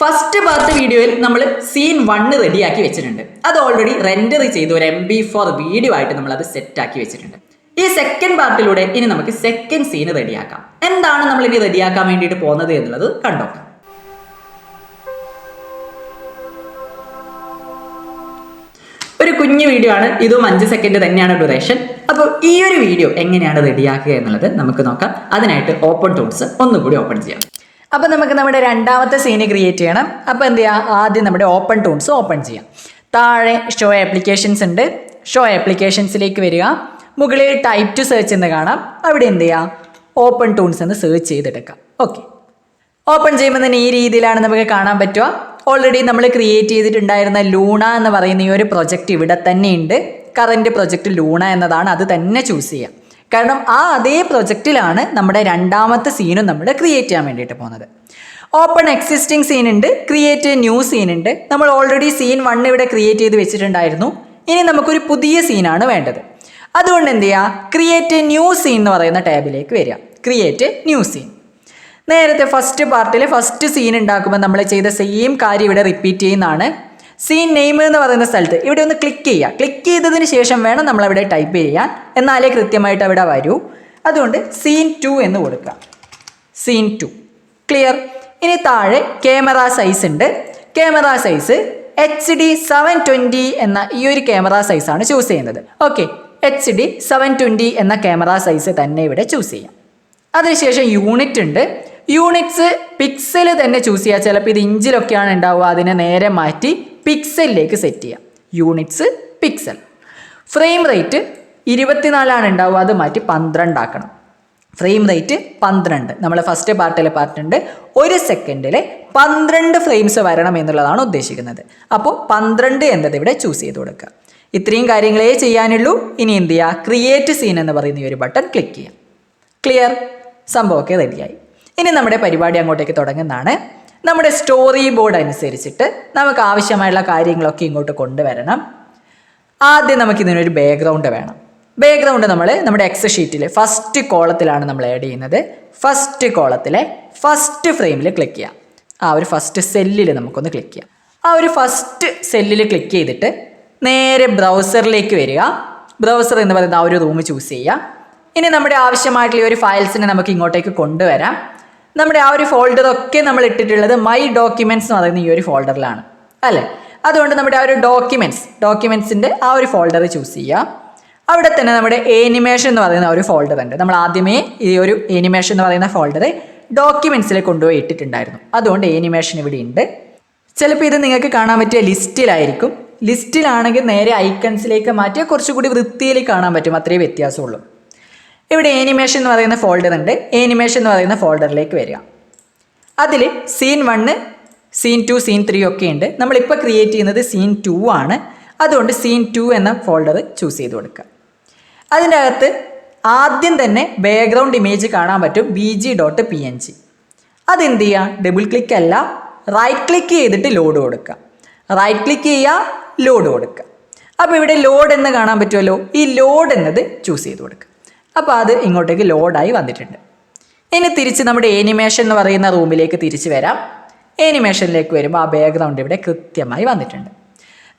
First part വീഡിയോയിൽ നമ്മൾ scene 1 റെഡിയാക്കി വെച്ചിട്ടുണ്ട്. അത് ഓൾറെഡി റെൻഡർ ചെയ്ത് ഒരു MP4 വീഡിയോ ആയിട്ട് നമ്മൾ അത് സെറ്റ് ആക്കി വെച്ചിട്ടുണ്ട്. ഈ സെക്കൻഡ് പാർട്ടിലൂടെ ഇനി നമുക്ക് സെക്കൻഡ് സീൻ റെഡിയാക്കാം. എന്താണ് നമ്മൾ ഇനി റെഡിയാക്കാൻ വേണ്ടിയിട്ട് പോകുന്നത് എന്നുള്ളത് കണ്ടോക്കാം. ഒരു കുഞ്ഞു വീഡിയോ ആണ്, ഇതും 5 സെക്കൻഡ് തന്നെയാണ് ഡ്യൂറേഷൻ. അപ്പോൾ ഈ ഒരു വീഡിയോ എങ്ങനെയാണ് റെഡിയാക്കുക എന്നുള്ളത് നമുക്ക് നോക്കാം. അതിനായിട്ട് ഓപ്പൺ ടൂൾസ് ഒന്നുകൂടി ഓപ്പൺ ചെയ്യാം. അപ്പോൾ നമുക്ക് നമ്മുടെ രണ്ടാമത്തെ സീന് ക്രിയേറ്റ് ചെയ്യണം. അപ്പോൾ എന്ത് ചെയ്യുക, ആദ്യം നമ്മുടെ ഓപ്പൺ ടൂൾസ് ഓപ്പൺ ചെയ്യാം. താഴെ ഷോ ആപ്ലിക്കേഷൻസ് ഉണ്ട്. ഷോ ആപ്ലിക്കേഷൻസിലേക്ക് വരിക. മുകളിൽ ടൈപ്പ് ടു സെർച്ച് എന്ന് കാണാം. അവിടെ എന്ത് ചെയ്യുക, ഓപ്പൺ ടൂൾസ് എന്ന് സെർച്ച് ചെയ്തെടുക്കാം. ഓക്കെ, ഓപ്പൺ ചെയ്യുമ്പോൾ തന്നെ ഈ രീതിയിലാണ് നമുക്ക് കാണാൻ പറ്റുക. ഓൾറെഡി നമ്മൾ ക്രിയേറ്റ് ചെയ്തിട്ടുണ്ടായിരുന്ന ലൂണ എന്ന് പറയുന്ന ഈ ഒരു പ്രൊജക്റ്റ് ഇവിടെ തന്നെ ഉണ്ട്. കറൻറ്റ് പ്രൊജക്റ്റ് ലൂണ എന്നതാണ്, അത് തന്നെ ചൂസ് ചെയ്യാം. കാരണം ആ അതേ പ്രൊജക്റ്റിലാണ് നമ്മുടെ രണ്ടാമത്തെ സീനും നമ്മൾ ക്രിയേറ്റ് ചെയ്യാൻ വേണ്ടിയിട്ട് പോകുന്നത്. ഓപ്പൺ എക്സിസ്റ്റിംഗ് സീൻ ഉണ്ട്, ക്രിയേറ്റ് ന്യൂ സീൻ ഉണ്ട്. നമ്മൾ ഓൾറെഡി സീൻ 1 ഇവിടെ ക്രിയേറ്റ് ചെയ്ത് വെച്ചിട്ടുണ്ടായിരുന്നു. ഇനി നമുക്കൊരു പുതിയ സീനാണ് വേണ്ടത്. അതുകൊണ്ട് എന്ത് ചെയ്യുക, ക്രിയേറ്റ് ന്യൂ സീൻ എന്ന് പറയുന്ന ടാബിലേക്ക് വരിക. Create new scene. നേരത്തെ ഫസ്റ്റ് പാർട്ടിൽ ഫസ്റ്റ് സീൻ ഉണ്ടാക്കുമ്പോൾ നമ്മൾ ചെയ്ത സെയിം കാര്യം ഇവിടെ റിപ്പീറ്റ് ചെയ്യുന്നതാണ്. സീൻ നെയിം എന്ന് പറയുന്ന സ്ഥലത്ത് ഇവിടെ ഒന്ന് ക്ലിക്ക് ചെയ്യുക. ക്ലിക്ക് ചെയ്തതിന് ശേഷം വേണം നമ്മളവിടെ ടൈപ്പ് ചെയ്യാൻ, എന്നാലേ കൃത്യമായിട്ട് അവിടെ വരൂ. അതുകൊണ്ട് സീൻ 2 എന്ന് കൊടുക്കുക. Scene 2 clear. ഇനി താഴെ ക്യാമറ സൈസ് ഉണ്ട്. ക്യാമറ സൈസ് HD 720 എന്ന ഈ ഒരു ക്യാമറ സൈസാണ് ചൂസ് ചെയ്യുന്നത്. ഓക്കെ, HD 720 എന്ന ക്യാമറ സൈസ് തന്നെ ഇവിടെ ചൂസ് ചെയ്യാം. അതിനുശേഷം യൂണിറ്റ് ഉണ്ട്. യൂണിറ്റ്സ് പിക്സൽ തന്നെ ചൂസ് ചെയ്യുക. ചിലപ്പോൾ ഇത് ഇഞ്ചിലൊക്കെയാണ് ഉണ്ടാവുക, അതിനെ നേരെ മാറ്റി പിക്സലിലേക്ക് സെറ്റ് ചെയ്യാം. Units pixel. ഫ്രെയിം റേറ്റ് 24 ഉണ്ടാവുക, അത് മാറ്റി 12 ആക്കണം. Frame rate 12. നമ്മൾ ഫസ്റ്റ് പാർട്ടുണ്ട് 1 സെക്കൻഡിൽ 12 ഫ്രെയിംസ് വരണം എന്നുള്ളതാണ് ഉദ്ദേശിക്കുന്നത്. അപ്പോൾ 12 എന്നത് ഇവിടെ ചൂസ് ചെയ്ത് കൊടുക്കുക. ഇത്രയും കാര്യങ്ങളേ ചെയ്യാനുള്ളൂ. ഇനി എന്ത് ചെയ്യുക, ക്രിയേറ്റ് സീൻ എന്ന് പറയുന്ന ഈ ഒരു ബട്ടൺ ക്ലിക്ക് ചെയ്യാം. ക്ലിയർ, സംഭവമൊക്കെ റെഡിയായി. ഇനി നമ്മുടെ പരിപാടി അങ്ങോട്ടേക്ക് തുടങ്ങുന്നതാണ്. നമ്മുടെ സ്റ്റോറി ബോർഡ് അനുസരിച്ചിട്ട് നമുക്ക് ആവശ്യമായുള്ള കാര്യങ്ങളൊക്കെ ഇങ്ങോട്ട് കൊണ്ടുവരണം. ആദ്യം നമുക്കിതിനൊരു ബാക്ക്ഗ്രൗണ്ട് വേണം. ബാക്ക്ഗ്രൗണ്ട് നമ്മൾ നമ്മുടെ എക്സ് ഷീറ്റിൽ ഫസ്റ്റ് കോളത്തിലാണ് നമ്മൾ ആഡ് ചെയ്യുന്നത്. ഫസ്റ്റ് കോളത്തിലെ ഫസ്റ്റ് ഫ്രെയിമിൽ ക്ലിക്ക് ചെയ്യാം. ആ ഒരു ഫസ്റ്റ് സെല്ലിൽ നമുക്കൊന്ന് ക്ലിക്ക് ചെയ്യാം. ആ ഒരു ഫസ്റ്റ് സെല്ലിൽ ക്ലിക്ക് ചെയ്തിട്ട് നേരെ ബ്രൗസറിലേക്ക് വരിക. ബ്രൗസർ എന്ന് പറയുന്ന ആ ഒരു റൂം ചൂസ് ചെയ്യുക. ഇനി നമ്മുടെ ആവശ്യമായിട്ടുള്ള ഒരു ഫയൽസിനെ നമുക്ക് ഇങ്ങോട്ടേക്ക് കൊണ്ടുവരാം. നമ്മുടെ ആ ഒരു ഫോൾഡറൊക്കെ നമ്മൾ ഇട്ടിട്ടുള്ളത് മൈ ഡോക്യുമെൻറ്റ്സ് എന്ന് പറയുന്ന ഈ ഒരു ഫോൾഡറിലാണ് അല്ലേ. അതുകൊണ്ട് നമ്മുടെ ആ ഒരു ഡോക്യുമെൻറ്റ്സിൻ്റെ ആ ഒരു ഫോൾഡർ ചൂസ് ചെയ്യുക. അവിടെ തന്നെ നമ്മുടെ ആനിമേഷൻ എന്ന് പറയുന്ന ഒരു ഫോൾഡർ ഉണ്ട്. നമ്മൾ ആദ്യമേ ഈ ഒരു ആനിമേഷൻ എന്ന് പറയുന്ന ഫോൾഡർ ഡോക്യുമെൻറ്റ്സിൽ കൊണ്ടുപോയി ഇട്ടിട്ടുണ്ടായിരുന്നു. അതുകൊണ്ട് ആനിമേഷൻ ഇവിടെ ഉണ്ട്. ചിലപ്പോൾ ഇത് നിങ്ങൾക്ക് കാണാൻ പറ്റിയ ലിസ്റ്റിലായിരിക്കും. ലിസ്റ്റിലാണെങ്കിൽ നേരെ ഐക്കൺസിലേക്ക് മാറ്റിയാൽ കുറച്ചുകൂടി വൃത്തിയിൽ കാണാൻ പറ്റും. അത്രയേ വ്യത്യാസമുള്ളൂ. ഇവിടെ ആനിമേഷൻ എന്ന് പറയുന്ന ഫോൾഡർ ഉണ്ട്. ആനിമേഷൻ എന്ന് പറയുന്ന ഫോൾഡറിലേക്ക് വരിക. അതിൽ സീൻ 1, സീൻ 2, സീൻ 3 ഒക്കെ ഉണ്ട്. നമ്മളിപ്പോൾ ക്രിയേറ്റ് ചെയ്യുന്നത് സീൻ 2 ആണ്. അതുകൊണ്ട് സീൻ 2 എന്ന ഫോൾഡർ ചൂസ് ചെയ്ത് കൊടുക്കുക. അതിൻ്റെ അകത്ത് ആദ്യം തന്നെ ബാക്ക്ഗ്രൗണ്ട് ഇമേജ് കാണാൻ പറ്റും, bg.png. അതെന്ത് ചെയ്യുക, ഡബിൾ ക്ലിക്ക് അല്ല, റൈറ്റ് ക്ലിക്ക് ചെയ്തിട്ട് ലോഡ് കൊടുക്കുക. റൈറ്റ് ക്ലിക്ക് ചെയ്യുക, ലോഡ് കൊടുക്കുക. അപ്പോൾ ഇവിടെ ലോഡ് എന്ന് കാണാൻ പറ്റുമല്ലോ. ഈ ലോഡ് എന്നത് ചൂസ് ചെയ്ത് കൊടുക്കുക. അപ്പോൾ അത് ഇങ്ങോട്ടേക്ക് ലോഡായി വന്നിട്ടുണ്ട്. ഇനി തിരിച്ച് നമ്മുടെ ആനിമേഷൻ എന്ന് പറയുന്ന റൂമിലേക്ക് തിരിച്ച് വരാം. ആനിമേഷനിലേക്ക് വരുമ്പോൾ ആ ബാക്ക്ഗ്രൗണ്ട് ഇവിടെ കൃത്യമായി വന്നിട്ടുണ്ട്.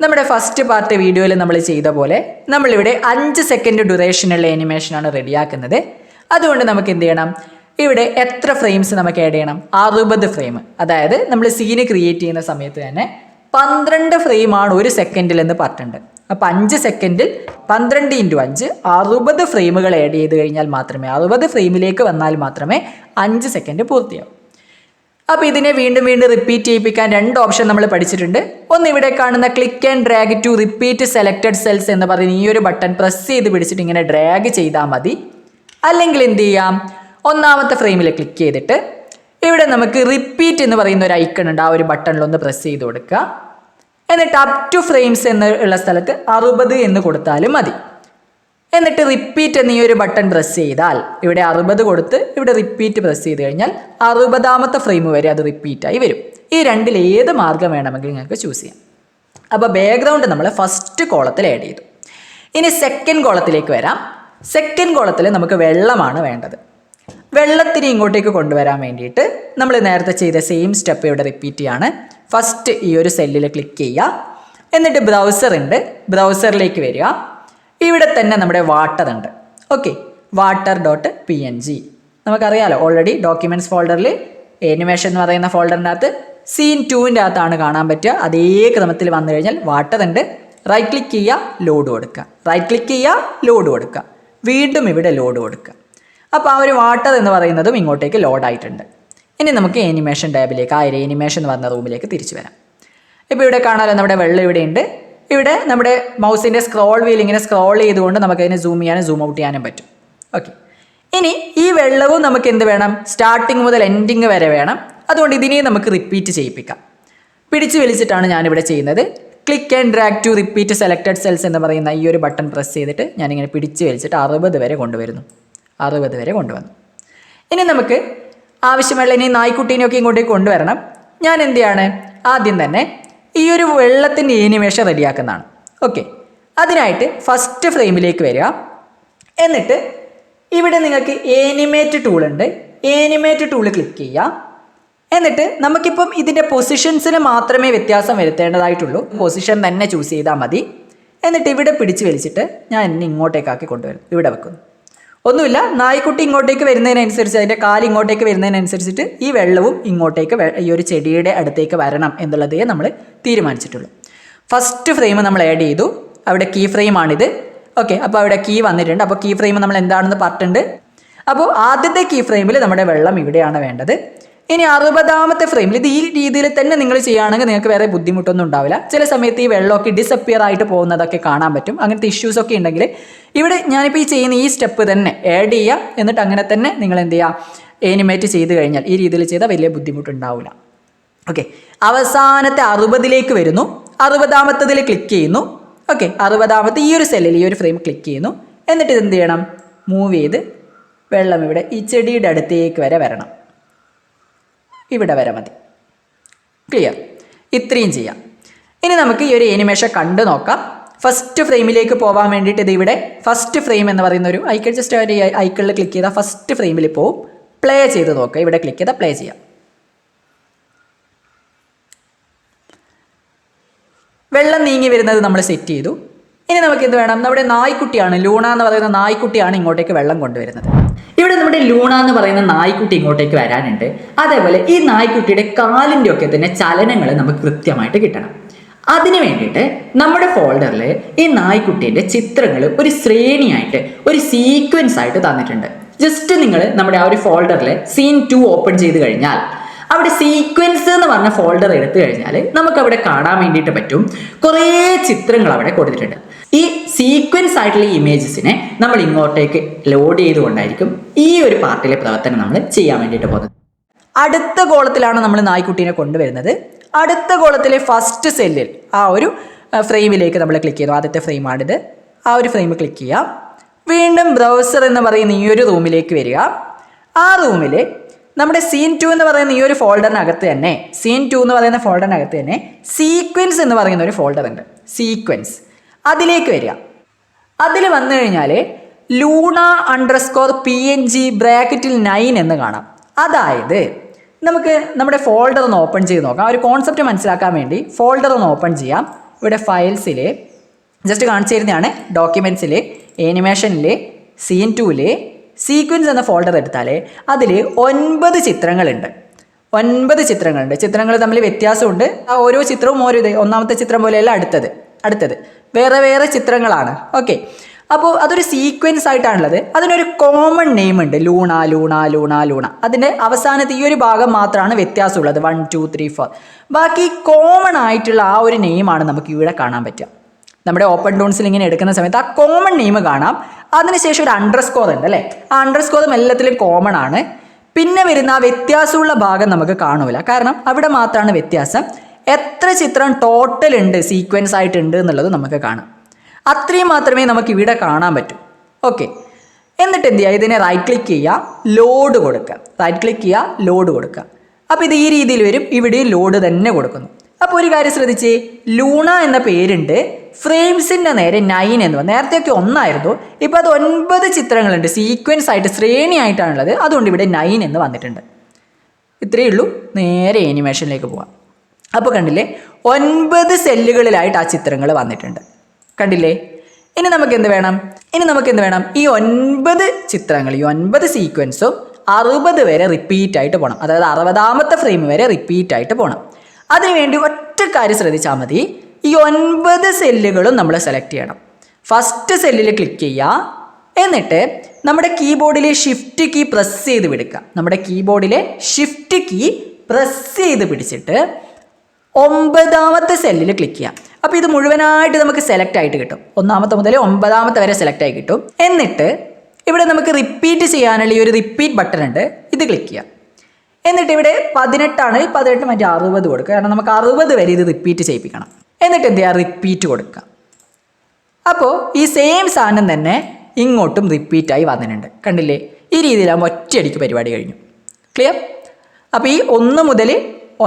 നമ്മുടെ ഫസ്റ്റ് പാർട്ട് വീഡിയോയിൽ നമ്മൾ ചെയ്ത പോലെ നമ്മളിവിടെ 5 സെക്കൻഡ് ഡ്യൂറേഷനുള്ള ആനിമേഷനാണ് റെഡിയാക്കുന്നത്. അതുകൊണ്ട് നമുക്ക് എന്ത് ചെയ്യണം, ഇവിടെ എത്ര ഫ്രെയിംസ് നമുക്ക് ആഡ് ചെയ്യണം, 60 ഫ്രെയിം. അതായത് നമ്മൾ സീന് ക്രിയേറ്റ് ചെയ്യുന്ന സമയത്ത് തന്നെ 12 ഫ്രെയിമാണ് 1 സെക്കൻഡിൽ എന്ന് പറഞ്ഞിട്ടുണ്ട്. അപ്പോൾ 5 സെക്കൻഡിൽ 12 × 5 60 ഫ്രെയിമുകൾ ആഡ് ചെയ്ത് കഴിഞ്ഞാൽ മാത്രമേ, 60 ഫ്രെയിമിലേക്ക് വന്നാൽ മാത്രമേ 5 സെക്കൻഡ് പൂർത്തിയാവും. അപ്പോൾ ഇതിനെ വീണ്ടും റിപ്പീറ്റ് ചെയ്യിപ്പിക്കാൻ 2 ഓപ്ഷൻ നമ്മൾ പഠിച്ചിട്ടുണ്ട്. ഒന്ന് ഇവിടെ കാണുന്ന click and drag to repeat selected cells എന്ന് പറയുന്ന ഈ ഒരു ബട്ടൺ പ്രസ് ചെയ്ത് പിടിച്ചിട്ട് ഇങ്ങനെ ഡ്രാഗ് ചെയ്താൽ മതി. അല്ലെങ്കിൽ എന്ത് ചെയ്യാം, ഒന്നാമത്തെ ഫ്രെയിമിൽ ക്ലിക്ക് ചെയ്തിട്ട് ഇവിടെ നമുക്ക് റിപ്പീറ്റ് എന്ന് പറയുന്ന ഒരു ഐക്കൺ ഉണ്ട്. ആ ഒരു ബട്ടണിലൊന്ന് പ്രസ് ചെയ്ത് കൊടുക്കുക. എന്നിട്ട് അപ് ടു ഫ്രെയിംസ് എന്നുള്ള സ്ഥലത്ത് 60 എന്ന് കൊടുത്താലും മതി. എന്നിട്ട് റിപ്പീറ്റ് എന്ന ഈ ഒരു ബട്ടൺ പ്രസ് ചെയ്താൽ ഇവിടെ 60 കൊടുത്ത് ഇവിടെ റിപ്പീറ്റ് പ്രസ് ചെയ്ത് കഴിഞ്ഞാൽ 60ാമത്തെ ഫ്രെയിം വരെ അത് റിപ്പീറ്റായി വരും. ഈ രണ്ടിൽ ഏത് മാർഗ്ഗം വേണമെങ്കിൽ നിങ്ങൾക്ക് ചൂസ് ചെയ്യാം. അപ്പോൾ ബാക്ക്ഗ്രൗണ്ട് നമ്മൾ ഫസ്റ്റ് കോളത്തിൽ ആഡ് ചെയ്തു. ഇനി സെക്കൻഡ് കോളത്തിലേക്ക് വരാം. സെക്കൻഡ് കോളത്തിൽ നമുക്ക് വെള്ളമാണ് വേണ്ടത്. വെള്ളത്തിനെ ഇങ്ങോട്ടേക്ക് കൊണ്ടുവരാൻ വേണ്ടിയിട്ട് നമ്മൾ നേരത്തെ ചെയ്ത സെയിം സ്റ്റെപ്പ് ഇവിടെ റിപ്പീറ്റ് ചെയ്യാണ്. ഫസ്റ്റ് ഈ ഒരു സെല്ലിൽ ക്ലിക്ക് ചെയ്യുക. എന്നിട്ട് ബ്രൗസർ ഉണ്ട്, ബ്രൗസറിലേക്ക് വരിക. ഇവിടെ തന്നെ നമ്മുടെ വാട്ടർ ഉണ്ട്. ഓക്കെ, water.png നമുക്കറിയാലോ ഓൾറെഡി ഡോക്യുമെൻറ്റ്സ് ഫോൾഡറിൽ ആനിമേഷൻ എന്ന് പറയുന്ന ഫോൾഡറിൻ്റെ അകത്ത് സീൻ 2ൻ്റെ അകത്താണ് കാണാൻ പറ്റുക. അതേ ക്രമത്തിൽ വന്നു കഴിഞ്ഞാൽ വാട്ടർ ഉണ്ട്. റൈറ്റ് ക്ലിക്ക് ചെയ്യുക, ലോഡ് കൊടുക്കുക. റൈറ്റ് ക്ലിക്ക് ചെയ്യുക, ലോഡ് കൊടുക്കുക. വീണ്ടും ഇവിടെ ലോഡ് കൊടുക്കുക. അപ്പോൾ ആ ഒരു വാട്ടർ എന്ന് പറയുന്നതും ഇങ്ങോട്ടേക്ക് ലോഡായിട്ടുണ്ട്. ഇനി നമുക്ക് ആനിമേഷൻ ടാബിലേക്ക്, ആ ഒരു ആനിമേഷൻ എന്ന് പറഞ്ഞ റൂമിലേക്ക് തിരിച്ചു വരാം. ഇപ്പോൾ ഇവിടെ കാണാമല്ലോ നമ്മുടെ വെള്ളം ഇവിടെ ഉണ്ട്. ഇവിടെ നമ്മുടെ മൗസിൻ്റെ സ്ക്രോൾ വീൽ ഇങ്ങനെ സ്ക്രോൾ ചെയ്തുകൊണ്ട് നമുക്കതിനെ സൂം ചെയ്യാനും സൂം ഔട്ട് ചെയ്യാനും പറ്റും. ഓക്കെ, ഇനി ഈ വെള്ളവും നമുക്ക് എന്ത് വേണം, സ്റ്റാർട്ടിങ് മുതൽ എൻഡിങ് വരെ വേണം. അതുകൊണ്ട് ഇതിനെയും നമുക്ക് റിപ്പീറ്റ് ചെയ്യിപ്പിക്കാം. പിടിച്ച് വലിച്ചിട്ടാണ് ഞാനിവിടെ ചെയ്യുന്നത്. Click and drag to repeat selected cells എന്ന് പറയുന്ന ഈ ഒരു ബട്ടൺ പ്രസ് ചെയ്തിട്ട് ഞാനിങ്ങനെ പിടിച്ച് വലിച്ചിട്ട് 60 വരെ കൊണ്ടുവരുന്നു. 60 വരെ കൊണ്ടുവന്നു. ഇനി നമുക്ക് ആവശ്യമുള്ള ഇനി നായ്ക്കുട്ടീനെയൊക്കെ ഇങ്ങോട്ടേക്ക് കൊണ്ടുവരണം. ഞാൻ എന്ത് ചെയ്യാണ്, ആദ്യം തന്നെ ഈ ഒരു വെള്ളത്തിൻ്റെ ആനിമേഷൻ റെഡിയാക്കുന്നതാണ്. ഓക്കെ, അതിനായിട്ട് ഫസ്റ്റ് ഫ്രെയിമിലേക്ക് വരിക. എന്നിട്ട് ഇവിടെ നിങ്ങൾക്ക് ആനിമേറ്റ് ടൂൾ ഉണ്ട്. ആനിമേറ്റ് ടൂൾ ക്ലിക്ക് ചെയ്യുക. എന്നിട്ട് നമുക്കിപ്പം ഇതിൻ്റെ പൊസിഷൻസിന് മാത്രമേ വ്യത്യാസം വരുത്തേണ്ടതായിട്ടുള്ളൂ. പൊസിഷൻ തന്നെ ചൂസ് ചെയ്താൽ മതി. എന്നിട്ട് ഇവിടെ പിടിച്ച് വലിച്ചിട്ട് ഞാൻ ഇനി ഇങ്ങോട്ടേക്കാക്കി കൊണ്ടുവരും. ഇവിടെ വെക്കുന്നു. ഒന്നുമില്ല, നായ്ക്കുട്ടി ഇങ്ങോട്ടേക്ക് വരുന്നതിനനുസരിച്ച്, അതിൻ്റെ കാല് ഇങ്ങോട്ടേക്ക് വരുന്നതിനനുസരിച്ചിട്ട് ഈ വെള്ളവും ഇങ്ങോട്ടേക്ക് ഈ ഒരു ചെടിയുടെ അടുത്തേക്ക് വരണം എന്നുള്ളതേ നമ്മൾ തീരുമാനിച്ചിട്ടുള്ളൂ. ഫസ്റ്റ് ഫ്രെയിം നമ്മൾ ആഡ് ചെയ്തു. അവിടെ കീ ഫ്രെയിമാണിത്. ഓക്കെ, അപ്പോൾ അവിടെ കീ വന്നിട്ടുണ്ട്. അപ്പോൾ കീ ഫ്രെയിം നമ്മൾ എന്താണെന്ന് പറഞ്ഞിട്ടുണ്ട്. അപ്പോൾ ആദ്യത്തെ കീ ഫ്രെയിമിൽ നമ്മുടെ വെള്ളം ഇവിടെയാണ് വേണ്ടത്. ഇനി 60ാമത്തെ ഫ്രെയിമിൽ ഇത് ഈ രീതിയിൽ തന്നെ നിങ്ങൾ ചെയ്യുകയാണെങ്കിൽ നിങ്ങൾക്ക് വേറെ ബുദ്ധിമുട്ടൊന്നും ഉണ്ടാവില്ല. ചില സമയത്ത് ഈ വെള്ളമൊക്കെ ഡിസപ്പിയർ ആയിട്ട് പോകുന്നതൊക്കെ കാണാൻ പറ്റും. അങ്ങനത്തെ ഇഷ്യൂസൊക്കെ ഉണ്ടെങ്കിൽ ഇവിടെ ഞാനിപ്പോൾ ഈ ചെയ്യുന്ന ഈ സ്റ്റെപ്പ് തന്നെ ആഡ് ചെയ്യുക. എന്നിട്ട് അങ്ങനെ തന്നെ നിങ്ങൾ എന്ത് ചെയ്യുക, ആനിമേറ്റ് ചെയ്ത് കഴിഞ്ഞാൽ ഈ രീതിയിൽ ചെയ്താൽ വലിയ ബുദ്ധിമുട്ടുണ്ടാവില്ല. ഓക്കെ, അവസാനത്തെ 60ലേക്ക് വരുന്നു. 60ാമത്തതിൽ ക്ലിക്ക് ചെയ്യുന്നു. ഓക്കെ, 60ാമത്തെ ഈ ഒരു സെല്ലിൽ ഈ ഒരു ഫ്രെയിം ക്ലിക്ക് ചെയ്യുന്നു. എന്നിട്ട് ഇതെന്ത് ചെയ്യണം, മൂവ് ചെയ്ത് വെള്ളം ഇവിടെ ഈ ചെടിയുടെ അടുത്തേക്ക് വരെ വരണം. ഇവിടെ വരെ മതി. ക്ലിയർ, ഇത്രയും ചെയ്യാം. ഇനി നമുക്ക് ഈ ഒരു ആനിമേഷൻ കണ്ടു നോക്കാം. ഫസ്റ്റ് ഫ്രെയിമിലേക്ക് പോകാൻ വേണ്ടിയിട്ട് ഇത് ഇവിടെ ഫസ്റ്റ് ഫ്രെയിം എന്ന് പറയുന്ന ഒരു ഐക്കൺ, ജസ്റ്റ് ഒരു ഐക്കണിൽ ക്ലിക്ക് ചെയ്താൽ ഫസ്റ്റ് ഫ്രെയിമിൽ പോവും. പ്ലേ ചെയ്ത് നോക്കുക. ഇവിടെ ക്ലിക്ക് ചെയ്താൽ പ്ലേ ചെയ്യാം. വെള്ളം നീങ്ങി വരുന്നത് നമ്മൾ സെറ്റ് ചെയ്തു. ഇനി നമുക്ക് എന്ത് വേണം, നമ്മുടെ നായ്ക്കുട്ടിയാണ്, ലൂണ എന്ന് പറയുന്ന നായ്ക്കുട്ടിയാണ് ഇങ്ങോട്ടേക്ക് വെള്ളം കൊണ്ടുവരുന്നത്. ഇവിടെ നമ്മുടെ ലൂണ എന്ന് പറയുന്ന നായ്ക്കുട്ടി ഇങ്ങോട്ടേക്ക് വരാനുണ്ട്. അതേപോലെ ഈ നായ്ക്കുട്ടിയുടെ കാലിൻ്റെ ഒക്കെ തന്നെ ചലനങ്ങൾ നമുക്ക് കൃത്യമായിട്ട് കിട്ടണം. അതിന് വേണ്ടിയിട്ട് നമ്മുടെ ഫോൾഡറിൽ ഈ നായ്ക്കുട്ടീൻ്റെ ചിത്രങ്ങൾ ഒരു ശ്രേണിയായിട്ട്, ഒരു സീക്വൻസ് ആയിട്ട് തന്നിട്ടുണ്ട്. ജസ്റ്റ് നിങ്ങൾ നമ്മുടെ ആ ഒരു ഫോൾഡറിൽ സീൻ 2 ഓപ്പൺ ചെയ്ത് കഴിഞ്ഞാൽ അവിടെ സീക്വൻസ് എന്ന് പറഞ്ഞ ഫോൾഡർ എടുത്തു കഴിഞ്ഞാൽ നമുക്ക് അവിടെ കാണാൻ വേണ്ടിയിട്ട് പറ്റും കുറേ ചിത്രങ്ങൾ അവിടെ കൊടുത്തിട്ടുണ്ട്. ഈ സീക്വൻസ് ആയിട്ടുള്ള ഇമേജസിനെ നമ്മൾ ഇങ്ങോട്ടേക്ക് ലോഡ് ചെയ്തുകൊണ്ടായിരിക്കും ഈ ഒരു പാർട്ടിലെ പ്രവർത്തനം നമ്മൾ ചെയ്യാൻ വേണ്ടിയിട്ട് പോകുന്നത്. അടുത്ത കോളത്തിലാണ് നമ്മൾ നായ്ക്കുട്ടീനെ കൊണ്ടുവരുന്നത്. അടുത്ത കോളത്തിലെ ഫസ്റ്റ് സെല്ലിൽ ആ ഒരു ഫ്രെയിമിലേക്ക് നമ്മൾ ക്ലിക്ക് ചെയ്തു. ആദ്യത്തെ ഫ്രെയിമാണിത്. ആ ഒരു ഫ്രെയിം ക്ലിക്ക് ചെയ്യാം. വീണ്ടും ബ്രൗസർ എന്ന് പറയുന്ന ഈ ഒരു റൂമിലേക്ക് വരിക. ആ റൂമിൽ നമ്മുടെ സീൻ 2 എന്ന് പറയുന്ന ഈ ഒരു ഫോൾഡറിനകത്ത് തന്നെ, സീൻ 2 എന്ന് പറയുന്ന ഫോൾഡറിനകത്ത് തന്നെ സീക്വൻസ് എന്ന് പറയുന്ന ഒരു ഫോൾഡർ ഉണ്ട്. സീക്വൻസ്, അതിലേക്ക് വരിക. അതിൽ വന്നു കഴിഞ്ഞാൽ luna_png ബ്രാക്കറ്റിൽ 9 എന്ന് കാണാം. അതായത് നമുക്ക് നമ്മുടെ ഫോൾഡർ ഒന്ന് ഓപ്പൺ ചെയ്ത് നോക്കാം. ഒരു കോൺസെപ്റ്റ് മനസ്സിലാക്കാൻ വേണ്ടി ഫോൾഡർ ഒന്ന് ഓപ്പൺ ചെയ്യാം. ഇവിടെ ഫയൽസിൽ ജസ്റ്റ് കാണിച്ചു തരുന്നതാണ്. ഡോക്യുമെൻറ്റ്സിൽ, ആനിമേഷനിൽ, സീൻ 2ൽ സീക്വൻസ് എന്ന ഫോൾഡർ എടുത്താൽ അതിൽ 9 ചിത്രങ്ങളുണ്ട്. 9 ചിത്രങ്ങളുണ്ട്. ചിത്രങ്ങൾ തമ്മിൽ വ്യത്യാസമുണ്ട്. ആ ഓരോ ചിത്രവും ഓരോ ഒന്നാമത്തെ ചിത്രം പോലെയല്ല അടുത്തത് വേറെ വേറെ ചിത്രങ്ങളാണ്. ഓക്കെ, അപ്പോൾ അതൊരു സീക്വൻസ് ആയിട്ടാണുള്ളത്. അതിനൊരു കോമൺ നെയിം ഉണ്ട്, ലൂണ ലൂണ ലൂണ ലൂണ. അതിൻ്റെ അവസാനത്തെ ഈ ഒരു ഭാഗം മാത്രമാണ് വ്യത്യാസമുള്ളത്, 1 2 3 4. ബാക്കി കോമൺ ആയിട്ടുള്ള ആ ഒരു നെയിമാണ് നമുക്ക് ഇവിടെ കാണാൻ പറ്റുക. നമ്മുടെ ഓപ്പൺ ടൂൺസിൽ ഇങ്ങനെ എടുക്കുന്ന സമയത്ത് ആ കോമൺ നെയിം കാണാം. അതിനുശേഷം ഒരു അണ്ടർസ്കോർ ഉണ്ട് അല്ലേ. ആ അണ്ടർസ്കോറും എല്ലാത്തിലും കോമൺ ആണ്. പിന്നെ വരുന്ന ആ വ്യത്യാസമുള്ള ഭാഗം നമുക്ക് കാണൂല, കാരണം അവിടെ മാത്രമാണ് വ്യത്യാസം. എത്ര ചിത്രം ടോട്ടൽ ഉണ്ട്, സീക്വൻസ് ആയിട്ടുണ്ട് എന്നുള്ളത് നമുക്ക് കാണാം. അത്രയും മാത്രമേ നമുക്ക് ഇവിടെ കാണാൻ പറ്റൂ. ഓക്കെ, എന്നിട്ട് എന്ത് ചെയ്യുക, ഇതിനെ റൈറ്റ് ക്ലിക്ക് ചെയ്യുക, ലോഡ് കൊടുക്കുക. റൈറ്റ് ക്ലിക്ക് ചെയ്യുക, ലോഡ് കൊടുക്കുക. അപ്പോൾ ഇത് ഈ രീതിയിൽ വരും. ഇവിടെ ലോഡ് തന്നെ കൊടുക്കുന്നു. അപ്പോൾ ഒരു കാര്യം ശ്രദ്ധിച്ചേ, ലൂണ എന്ന പേരുണ്ട്, ഫ്രെയിംസിൻ്റെ നേരെ 9 എന്ന് വന്നു. നേരത്തെയൊക്കെ 1 ആയിരുന്നു, ഇപ്പോൾ അത് 9 ചിത്രങ്ങളുണ്ട്, സീക്വൻസ് ആയിട്ട് ശ്രേണിയായിട്ടാണുള്ളത്. അതുകൊണ്ട് ഇവിടെ 9 എന്ന് വന്നിട്ടുണ്ട്. ഇത്രയേ ഉള്ളൂ. നേരെ ആനിമേഷനിലേക്ക് പോവാം. അപ്പോൾ കണ്ടില്ലേ, 9 സെല്ലുകളിലായിട്ട് ആ ചിത്രങ്ങൾ വന്നിട്ടുണ്ട്. കണ്ടില്ലേ? ഇനി നമുക്ക് എന്ത് വേണം? ഈ 9 ചിത്രങ്ങൾ, ഈ 9 സീക്വൻസും 60 വരെ റിപ്പീറ്റ് ആയിട്ട് പോകണം. അതായത് 60ാമത്തെ ഫ്രെയിം വരെ റിപ്പീറ്റ് ആയിട്ട് പോകണം. അതിനുവേണ്ടി ഒറ്റ കാര്യം ശ്രദ്ധിച്ചാൽ മതി. ഈ 9 സെല്ലുകളും നമ്മൾ സെലക്ട് ചെയ്യണം. ഫസ്റ്റ് സെല്ലിൽ ക്ലിക്ക് ചെയ്യുക. എന്നിട്ട് നമ്മുടെ കീബോർഡിലെ ഷിഫ്റ്റ് കീ പ്രസ് ചെയ്ത് പിടിക്കുക. പിടിച്ചിട്ട് 9ാമത്തെ സെല്ലിൽ ക്ലിക്ക് ചെയ്യാം. അപ്പോൾ ഇത് മുഴുവനായിട്ട് നമുക്ക് സെലക്ട് ആയിട്ട് കിട്ടും. 1ാമത്തെ മുതൽ 9ാമത്തെ വരെ സെലക്ട് ആയി കിട്ടും. എന്നിട്ട് ഇവിടെ നമുക്ക് റിപ്പീറ്റ് ചെയ്യാനുള്ള ഈ ഒരു റിപ്പീറ്റ് ബട്ടൺ ഉണ്ട്, ഇത് ക്ലിക്ക് ചെയ്യാം. എന്നിട്ട് ഇവിടെ 18 ആണ്, 18 മറ്റേ 60 കൊടുക്കുക. കാരണം നമുക്ക് 60 വരെ ഇത് റിപ്പീറ്റ് ചെയ്യിപ്പിക്കണം. എന്നിട്ട് എന്ത് ചെയ്യുക? റിപ്പീറ്റ് കൊടുക്കുക. അപ്പോൾ ഈ സെയിം സാധനം തന്നെ ഇങ്ങോട്ടും റിപ്പീറ്റായി വന്നിട്ടുണ്ട്. കണ്ടില്ലേ? ഈ രീതിയിലാകുമ്പോൾ ഒറ്റയടിക്ക് പരിപാടി കഴിഞ്ഞു. ക്ലിയർ? അപ്പോൾ ഈ 1 മുതൽ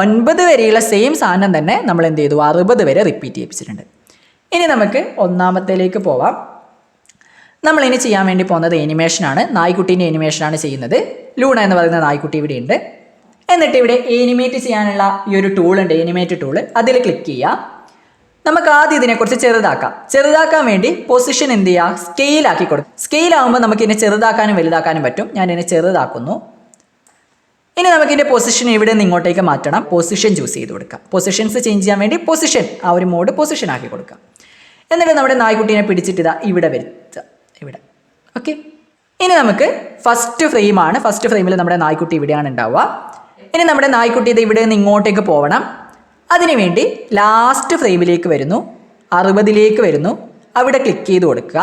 9 വരെയുള്ള സെയിം സാധനം തന്നെ നമ്മൾ എന്ത് ചെയ്തു? 60 വരെ റിപ്പീറ്റ് ചെയ്യിപ്പിച്ചിട്ടുണ്ട്. ഇനി നമുക്ക് 1ാമത്തേലേക്ക് പോവാം. നമ്മളിനി ചെയ്യാൻ വേണ്ടി പോകുന്നത് ആനിമേഷനാണ്. നായ്ക്കുട്ടീൻ്റെ ആനിമേഷനാണ് ചെയ്യുന്നത്. ലൂണ എന്ന് പറയുന്ന നായ്ക്കുട്ടി ഇവിടെ ഉണ്ട്. എന്നിട്ട് ഇവിടെ ആനിമേറ്റ് ചെയ്യാനുള്ള ഈ ഒരു ടൂൾ ഉണ്ട്, ആനിമേറ്റ് ടൂള്. അതിൽ ക്ലിക്ക് ചെയ്യുക. നമുക്ക് ആദ്യം ഇതിനെക്കുറിച്ച് ചെറുതാക്കാൻ വേണ്ടി പൊസിഷൻ എന്ത് ചെയ്യുക? സ്കെയിലാക്കി കൊടുക്കും. സ്കെയിലാകുമ്പോൾ നമുക്ക് ഇതിനെ ചെറുതാക്കാനും വലുതാക്കാനും പറ്റും. ഞാൻ ഇതിനെ ചെറുതാക്കുന്നു. ഇനി നമുക്കിതിൻ്റെ പൊസിഷൻ ഇവിടെ നിന്ന് ഇങ്ങോട്ടേക്ക് മാറ്റണം. പൊസിഷൻ ചൂസ് ചെയ്ത് കൊടുക്കാം. പൊസിഷൻസ് ചേഞ്ച് ചെയ്യാൻ വേണ്ടി ആ ഒരു മോഡ് പൊസിഷൻ ആക്കി കൊടുക്കാം. എന്നിട്ട് നമ്മുടെ നായ്ക്കുട്ടീനെ പിടിച്ചിട്ട് ഇതാ ഇവിടെ വരുത്തുക. ഇവിടെ ഓക്കെ. ഇനി നമുക്ക് ഫസ്റ്റ് ഫ്രെയിമാണ്. ഫസ്റ്റ് ഫ്രെയിമിൽ നമ്മുടെ നായ്ക്കുട്ടി ഇവിടെയാണ് ഉണ്ടാവുക. ഇനി നമ്മുടെ നായ്ക്കുട്ടി ഇത് ഇവിടെ നിന്ന് ഇങ്ങോട്ടേക്ക് പോകണം. അതിനുവേണ്ടി ലാസ്റ്റ് ഫ്രെയിമിലേക്ക് വരുന്നു, 60ലേക്ക് വരുന്നു. അവിടെ ക്ലിക്ക് ചെയ്ത് കൊടുക്കുക.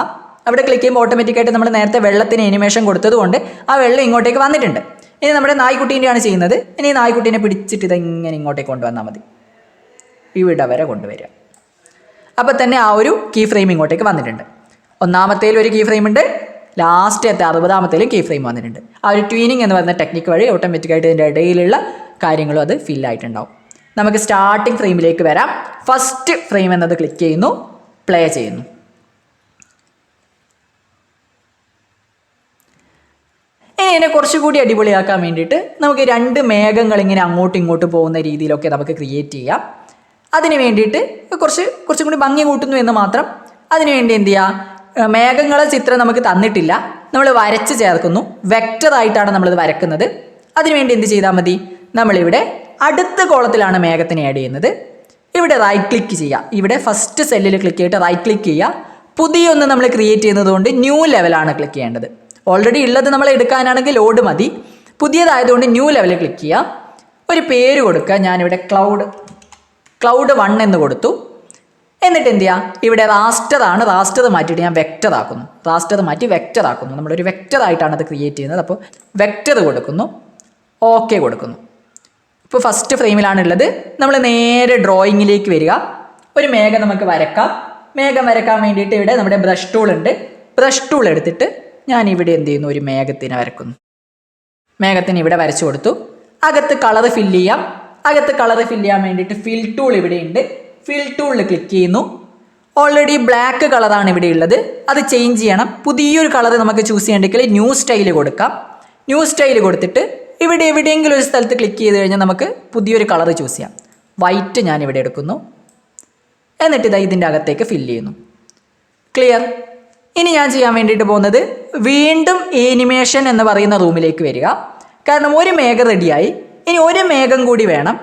അവിടെ ക്ലിക്ക് ചെയ്യുമ്പോൾ ഓട്ടോമാറ്റിക്കായിട്ട് നമ്മൾ നേരത്തെ വെള്ളത്തിന് ആനിമേഷൻ കൊടുത്തതുകൊണ്ട് ആ വെള്ളം ഇങ്ങോട്ടേക്ക് വന്നിട്ടുണ്ട്. ഇനി നമ്മുടെ നായ്ക്കുട്ടീൻ്റെയാണ് ചെയ്യുന്നത്. ഇനി നായ്ക്കുട്ടീനെ പിടിച്ചിട്ട് ഇതെങ്ങനെ ഇങ്ങോട്ടേക്ക് കൊണ്ടുവന്നാൽ മതി. ഇവിടെ വരെ കൊണ്ടുവരിക. അപ്പോൾ തന്നെ ആ ഒരു കീ ഫ്രെയിം ഇങ്ങോട്ടേക്ക് വന്നിട്ടുണ്ട്. 1ാമത്തേൽ ഒരു കീ ഫ്രെയിം ഉണ്ട്, ലാസ്റ്റത്തെ 60ാമത്തേലും കീ ഫ്രെയിം വന്നിട്ടുണ്ട്. ആ ഒരു ട്യൂനിങ് എന്ന് പറയുന്ന ടെക്നിക്ക് വഴി ഓട്ടോമാറ്റിക്കായിട്ട് ഇതിൻ്റെ ഇടയിലുള്ള കാര്യങ്ങളും അത് ഫില്ലായിട്ടുണ്ടാവും. നമുക്ക് സ്റ്റാർട്ടിംഗ് ഫ്രെയിമിലേക്ക് വരാം. ഫസ്റ്റ് ഫ്രെയിം എന്നത് ക്ലിക്ക് ചെയ്യുന്നു, പ്ലേ ചെയ്യുന്നു. ഇതിനെ കുറച്ചുകൂടി അടിപൊളിയാക്കാൻ വേണ്ടിയിട്ട് നമുക്ക് 2 മേഘങ്ങൾ ഇങ്ങനെ അങ്ങോട്ടും ഇങ്ങോട്ടും പോകുന്ന രീതിയിലൊക്കെ നമുക്ക് ക്രിയേറ്റ് ചെയ്യാം. അതിന് വേണ്ടിയിട്ട് കുറച്ചും കൂടി ഭംഗി കൂട്ടുന്നു എന്ന് മാത്രം. അതിനുവേണ്ടി എന്ത് ചെയ്യുക? മേഘങ്ങളെ ചിത്രം നമുക്ക് തന്നിട്ടില്ല, നമ്മൾ വരച്ച് ചേർക്കുന്നു. വെക്റ്ററായിട്ടാണ് നമ്മളിത് വരക്കുന്നത്. അതിനുവേണ്ടി എന്ത് ചെയ്താൽ മതി? നമ്മളിവിടെ അടുത്ത കോളത്തിലാണ് മേഘത്തിനെ ആഡ് ചെയ്യുന്നത്. ഇവിടെ റൈറ്റ് ക്ലിക്ക് ചെയ്യുക. ഇവിടെ ഫസ്റ്റ് സെല്ലിൽ ക്ലിക്ക് ചെയ്തിട്ട് റൈറ്റ് ക്ലിക്ക് ചെയ്യുക. പുതിയൊന്ന് നമ്മൾ ക്രിയേറ്റ് ചെയ്യുന്നതുകൊണ്ട് ന്യൂ ലെവലാണ് ക്ലിക്ക് ചെയ്യേണ്ടത്. ഓൾറെഡി ഉള്ളത് നമ്മൾ എടുക്കാനാണെങ്കിൽ ലോഡ് മതി. പുതിയതായതുകൊണ്ട് ന്യൂ ലെവലിൽ ക്ലിക്ക് ചെയ്യുക. ഒരു പേര് കൊടുക്കുക. ഞാനിവിടെ ക്ലൗഡ് 1 എന്ന് കൊടുത്തു. എന്നിട്ട് എന്ത് ചെയ്യുക? ഇവിടെ റാസ്റ്ററാണ്. റാസ്റ്റർ മാറ്റിയിട്ട് ഞാൻ വെക്റ്ററാക്കുന്നു. നമ്മളൊരു വെക്റ്ററായിട്ടാണ് അത് ക്രിയേറ്റ് ചെയ്യുന്നത്. അപ്പോൾ വെക്റ്റർ കൊടുക്കുന്നു, ഓക്കെ കൊടുക്കുന്നു. ഇപ്പോൾ ഫസ്റ്റ് ഫ്രെയിമിലാണുള്ളത്. നമ്മൾ നേരെ ഡ്രോയിങ്ങിലേക്ക് വരിക. ഒരു മേഘം നമുക്ക് വരക്കാം. മേഘം വരക്കാൻ വേണ്ടിയിട്ട് ഇവിടെ നമ്മുടെ ബ്രഷ് ടൂൾ ഉണ്ട്. ബ്രഷ് ടൂൾ എടുത്തിട്ട് ഞാൻ ഇവിടെ എന്ത് ചെയ്യുന്നു? ഒരു മേഘത്തിനെ വരക്കുന്നു. മേഘത്തിന് ഇവിടെ വരച്ചു കൊടുത്തു. അകത്ത് കളർ ഫില്ല് ചെയ്യാം. ചെയ്യാൻ വേണ്ടിയിട്ട് ഫിൽ ടൂൾ ഇവിടെ ഉണ്ട്. ഫിൽ ടൂളിൽ ക്ലിക്ക് ചെയ്യുന്നു. ഓൾറെഡി ബ്ലാക്ക് കളറാണ് ഇവിടെ ഉള്ളത്, അത് ചേഞ്ച് ചെയ്യണം. പുതിയൊരു കളർ നമുക്ക് ചൂസ് ചെയ്യണമെങ്കിൽ ന്യൂ സ്റ്റൈൽ കൊടുക്കാം. ന്യൂ സ്റ്റൈൽ കൊടുത്തിട്ട് ഇവിടെ എവിടെയെങ്കിലും ഒരു സ്ഥലത്ത് ക്ലിക്ക് ചെയ്ത് കഴിഞ്ഞാൽ നമുക്ക് പുതിയൊരു കളർ ചൂസ് ചെയ്യാം. വൈറ്റ് ഞാൻ ഇവിടെ എടുക്കുന്നു. എന്നിട്ട് ഇതാ ഇതിൻ്റെ അകത്തേക്ക് ഫില്ല് ചെയ്യുന്നു. ക്ലിയർ? ഇനി ഞാൻ ചെയ്യാൻ വേണ്ടിയിട്ട് പോകുന്നത് വീണ്ടും ആനിമേഷൻ എന്ന് പറയുന്ന റൂമിലേക്ക് വരിക. കാരണം ഒരു മേഘം റെഡിയായി. ഇനി ഒരു മേഘം കൂടി വേണം.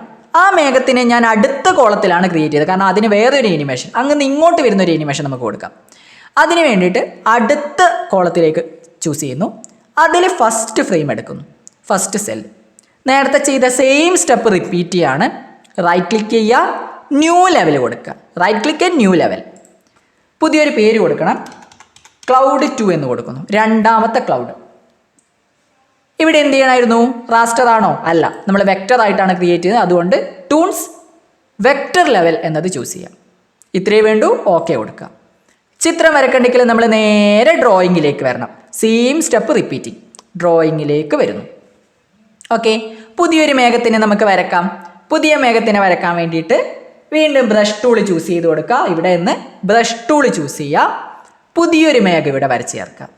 ആ മേഘത്തിനെ ഞാൻ അടുത്ത കോളത്തിലാണ് ക്രിയേറ്റ് ചെയ്തത്. കാരണം അതിന് വേറെ ഒരു ആനിമേഷൻ, അങ്ങനെ ഇങ്ങോട്ട് വരുന്ന ഒരു ആനിമേഷൻ നമുക്ക് കൊടുക്കാം. അതിന് വേണ്ടിയിട്ട് അടുത്ത കോളത്തിലേക്ക് ചൂസ് ചെയ്യുന്നു. അതിൽ ഫസ്റ്റ് ഫ്രെയിം എടുക്കുന്നു, ഫസ്റ്റ് സെൽ. നേരത്തെ ചെയ്ത സെയിം സ്റ്റെപ്പ് റിപ്പീറ്റ് ചെയ്യാണ്. റൈറ്റ് ക്ലിക്ക് ചെയ്യുക, ന്യൂ ലെവൽ കൊടുക്കുക. Right click, new level. പുതിയൊരു പേര് കൊടുക്കണം. ക്ലൗഡ് 2 എന്ന് കൊടുക്കുന്നു. 2ാമത്തെ ക്ലൗഡ്. ഇവിടെ എന്ത് ചെയ്യണമായിരുന്നു? റാസ്റ്റർ ആണോ? അല്ല, നമ്മൾ വെക്റ്റർ ആയിട്ടാണ് ക്രിയേറ്റ് ചെയ്തത്. അതുകൊണ്ട് ടൂൾസ് വെക്റ്റർ ലെവൽ എന്നത് ചൂസ് ചെയ്യാം. ഇത്രയേ വേണ്ടൂ. ഓക്കെ കൊടുക്കാം. ചിത്രം വരക്കണ്ടെങ്കിൽ നമ്മൾ നേരെ ഡ്രോയിങ്ങിലേക്ക് വരണം. Same step repeating. ഡ്രോയിങ്ങിലേക്ക് വരുന്നു. ഓക്കെ. പുതിയൊരു മേഘത്തിനെ നമുക്ക് വരക്കാം. പുതിയ മേഘത്തിനെ വരക്കാൻ വേണ്ടിയിട്ട് വീണ്ടും ബ്രഷ് ടൂൾ ചൂസ് ചെയ്ത് കൊടുക്കുക. ഇവിടെ നിന്ന് ബ്രഷ് ടൂൾ ചൂസ് ചെയ്യുക. പുതിയൊരു മേഘം ഇവിടെ വരച്ച് ചേർക്കാം.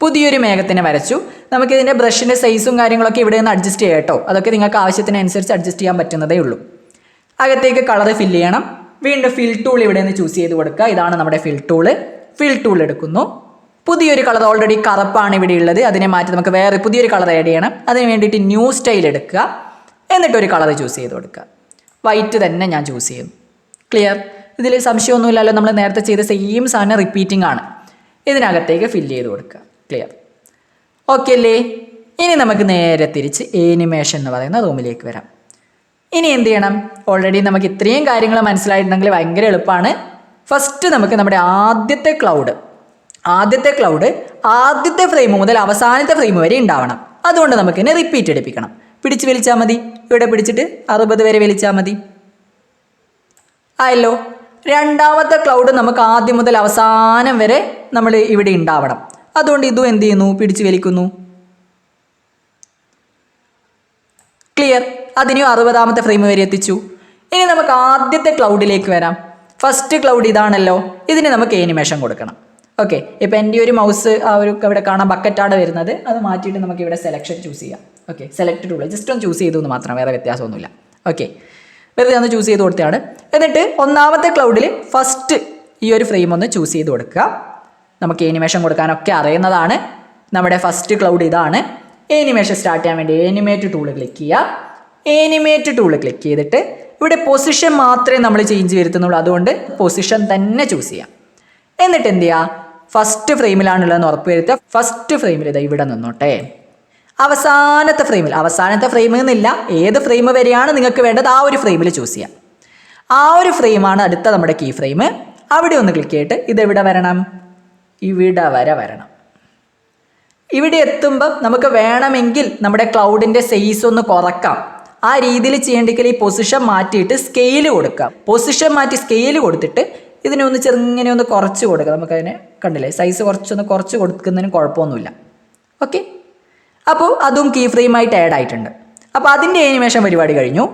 പുതിയൊരു മേഘത്തിനെ വരച്ചു. നമുക്കിതിൻ്റെ ബ്രഷിൻ്റെ സൈസും കാര്യങ്ങളൊക്കെ ഇവിടെ നിന്ന് അഡ്ജസ്റ്റ് ചെയ്യാം കേട്ടോ. അതൊക്കെ നിങ്ങൾക്ക് ആവശ്യത്തിനനുസരിച്ച് അഡ്ജസ്റ്റ് ചെയ്യാൻ പറ്റുന്നതേ ഉള്ളൂ. അകത്തേക്ക് കളർ ഫില്ല് ചെയ്യണം. വീണ്ടും ഫിൽ ടൂൾ ഇവിടെ നിന്ന് ചൂസ് ചെയ്ത് കൊടുക്കുക. ഇതാണ് നമ്മുടെ ഫിൽ ടൂള്. ഫിൽ ടൂൾ എടുക്കുന്നു. പുതിയൊരു കളർ, ഓൾറെഡി കറുപ്പാണ് ഇവിടെ ഉള്ളത്, അതിനെ മാറ്റി നമുക്ക് വേറെ പുതിയൊരു കളർ ആഡ് ചെയ്യണം. അതിന് വേണ്ടിയിട്ട് ന്യൂ സ്റ്റൈൽ എടുക്കുക. എന്നിട്ടൊരു കളർ ചൂസ് ചെയ്ത് കൊടുക്കുക. വൈറ്റ് തന്നെ ഞാൻ ചൂസ് ചെയ്യുന്നു. ക്ലിയർ? ഇതിൽ സംശയമൊന്നുമില്ലല്ലോ, നമ്മൾ നേരത്തെ ചെയ്ത സെയിം സാധനം റിപ്പീറ്റിംഗ് ആണ്. ഇതിനകത്തേക്ക് ഫില്ല് ചെയ്ത് കൊടുക്കുക. ക്ലിയർ? ഓക്കെ അല്ലേ? ഇനി നമുക്ക് നേരെ തിരിച്ച് ആനിമേഷൻ എന്ന് പറയുന്ന റൂമിലേക്ക് വരാം. ഇനി എന്ത് ചെയ്യണം? ഓൾറെഡി നമുക്ക് ഇത്രയും കാര്യങ്ങൾ മനസ്സിലായിട്ടുണ്ടെങ്കിൽ ഭയങ്കര എളുപ്പമാണ്. ഫസ്റ്റ് നമുക്ക് നമ്മുടെ ആദ്യത്തെ ക്ലൗഡ് ആദ്യത്തെ ഫ്രെയിം മുതൽ അവസാനത്തെ ഫ്രെയിം വരെ ഉണ്ടാവണം. അതുകൊണ്ട് നമുക്കിതിനെ റിപ്പീറ്റ് എടുപ്പിക്കണം. പിടിച്ച് വലിച്ചാൽ മതി. ഇവിടെ പിടിച്ചിട്ട് 60 വരെ വലിച്ചാൽ മതി. ആയല്ലോ. രണ്ടാമത്തെ ക്ലൗഡ് നമുക്ക് ആദ്യം മുതൽ അവസാനം വരെ നമ്മൾ ഇവിടെ ഉണ്ടാവണം. അതുകൊണ്ട് ഇതും എന്ത് ചെയ്യുന്നു? പിടിച്ച് വലിക്കുന്നു. ക്ലിയർ? അതിനും 60ാമത്തെ ഫ്രെയിം വരെ എത്തിച്ചു. ഇനി നമുക്ക് ആദ്യത്തെ ക്ലൗഡിലേക്ക് വരാം. ഫസ്റ്റ് ക്ലൗഡ് ഇതാണല്ലോ. ഇതിന് നമുക്ക് ആനിമേഷൻ കൊടുക്കണം. ഓക്കെ, ഇപ്പം എൻ്റെ ഒരു മൗസ് ഇവിടെ കാണാൻ ബക്കറ്റാണ് വരുന്നത്. അത് മാറ്റിയിട്ട് നമുക്ക് ഇവിടെ സെലക്ഷൻ ചൂസ് ചെയ്യാം. ഓക്കെ, സെലക്ട് ടൂൾ ജസ്റ്റ് ഒന്ന് ചൂസ് ചെയ്തു എന്ന് മാത്രം, വേറെ വ്യത്യാസമൊന്നുമില്ല. ഓക്കെ, വെറുതെ ഒന്ന് ചൂസ് ചെയ്ത് കൊടുത്തതാണ്. എന്നിട്ട് ഒന്നാമത്തെ ക്ലൗഡിൽ ഫസ്റ്റ് ഈ ഒരു ഫ്രെയിം ഒന്ന് ചൂസ് ചെയ്ത് കൊടുക്കുക. നമുക്ക് ആനിമേഷൻ കൊടുക്കാനൊക്കെ അറിയുന്നതാണ്. നമ്മുടെ ഫസ്റ്റ് ക്ലൗഡ് ഇതാണ്. ആനിമേഷൻ സ്റ്റാർട്ട് ചെയ്യാൻ വേണ്ടി ആനിമേറ്റ് ടൂൾ ക്ലിക്ക് ചെയ്യുക. ആനിമേറ്റ് ടൂൾ ക്ലിക്ക് ചെയ്തിട്ട് ഇവിടെ പൊസിഷൻ മാത്രമേ നമ്മൾ ചേഞ്ച് വരുത്തുന്നുള്ളൂ. അതുകൊണ്ട് പൊസിഷൻ തന്നെ ചൂസ് ചെയ്യാം. എന്നിട്ട് എന്ത് ചെയ്യുക? ഫസ്റ്റ് ഫ്രെയിമിലാണുള്ളതെന്ന് ഉറപ്പ് വരുത്തുക. ഫസ്റ്റ് ഫ്രെയിമിൽ ഇതാ ഇവിടെ നിന്നോട്ടെ. അവസാനത്തെ ഫ്രെയിം എന്നില്ല, ഏത് ഫ്രെയിം വരെയാണ് നിങ്ങൾക്ക് വേണ്ടത് ആ ഒരു ഫ്രെയിമിൽ ചൂസ് ചെയ്യാം. ആ ഒരു ഫ്രെയിമാണ് അടുത്ത നമ്മുടെ കീ ഫ്രെയിം. അവിടെ ഒന്ന് ക്ലിക്ക് ചെയ്തിട്ട് ഇതെവിടെ വരണം? ഇവിടെ വരെ വരണം. ഇവിടെ എത്തുമ്പം നമുക്ക് വേണമെങ്കിൽ നമ്മുടെ ക്ലൗഡിൻ്റെ സൈസ് ഒന്ന് കുറക്കാം. ആ രീതിയിൽ ചെയ്യേണ്ടെങ്കിൽ ഈ പൊസിഷൻ മാറ്റിയിട്ട് സ്കെയിൽ കൊടുക്കാം. പൊസിഷൻ മാറ്റി സ്കെയിൽ കൊടുത്തിട്ട് ഇതിനെ ഒന്ന് ചെറുങ്ങനെ ഒന്ന് കുറച്ച് കൊടുക്കുക. നമുക്കതിനെ കണ്ടില്ലേ, സൈസ് കുറച്ച് കൊടുക്കുന്നതിന് കുഴപ്പമൊന്നുമില്ല. ഓക്കെ, അപ്പോൾ അതും കീ ഫ്രെയിമായിട്ട് ആഡ് ആയിട്ടുണ്ട്. അപ്പോൾ അതിൻ്റെ ആനിമേഷൻ പരിപാടി കഴിഞ്ഞു.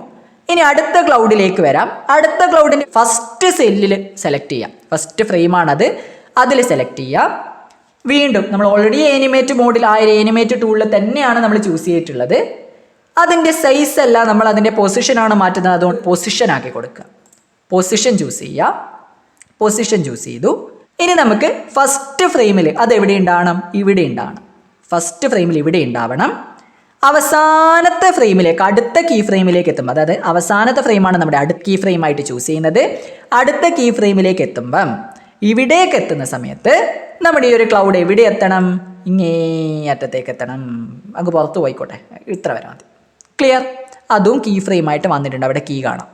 ഇനി അടുത്ത ക്ലൗഡിലേക്ക് വരാം. അടുത്ത ക്ലൗഡിൻ്റെ ഫസ്റ്റ് സെല്ലിൽ സെലക്ട് ചെയ്യാം. ഫസ്റ്റ് ഫ്രെയിമാണത്, അതിൽ സെലക്ട് ചെയ്യാം. വീണ്ടും നമ്മൾ ഓൾറെഡി ആനിമേറ്റ് മോഡിൽ ആ ആനിമേറ്റ് ടൂളിൽ തന്നെയാണ് നമ്മൾ ചൂസ് ചെയ്തിട്ടുള്ളത്. അതിൻ്റെ സൈസ് അല്ല, നമ്മൾ അതിൻ്റെ പൊസിഷനാണ് മാറ്റുന്നത്. അതുകൊണ്ട് പൊസിഷൻ ആക്കി കൊടുക്കുക. പൊസിഷൻ ചൂസ് ചെയ്യുക. പൊസിഷൻ ചൂസ് ചെയ്തു. ഇനി നമുക്ക് ഫസ്റ്റ് ഫ്രെയിമിൽ അത് എവിടെ ഉണ്ടാവണം? ഇവിടെ ഉണ്ടാവണം. ഫസ്റ്റ് ഫ്രെയിമിൽ ഇവിടെ ഉണ്ടാവണം. അവസാനത്തെ ഫ്രെയിമിലേക്ക്, അടുത്ത കീ ഫ്രെയിമിലേക്ക് എത്തുമ്പോൾ, അതായത് അവസാനത്തെ ഫ്രെയിമാണ് നമ്മുടെ അടുത്ത കീ ഫ്രെയിമായിട്ട് ചൂസ് ചെയ്യുന്നത്. അടുത്ത കീ ഫ്രെയിമിലേക്ക് എത്തുമ്പം ഇവിടേക്ക് എത്തുന്ന സമയത്ത് നമ്മുടെ ഈ ഒരു ക്ലൗഡ് എവിടെ എത്തണം? ഇങ്ങേ അറ്റത്തേക്ക് എത്തണം. അങ്ങ് പുറത്ത് പോയിക്കോട്ടെ, ഇത്ര വരെ മതി. ക്ലിയർ? അതും കീ ഫ്രെയിമായിട്ട് വന്നിട്ടുണ്ട്. അവിടെ കീ കാണാം.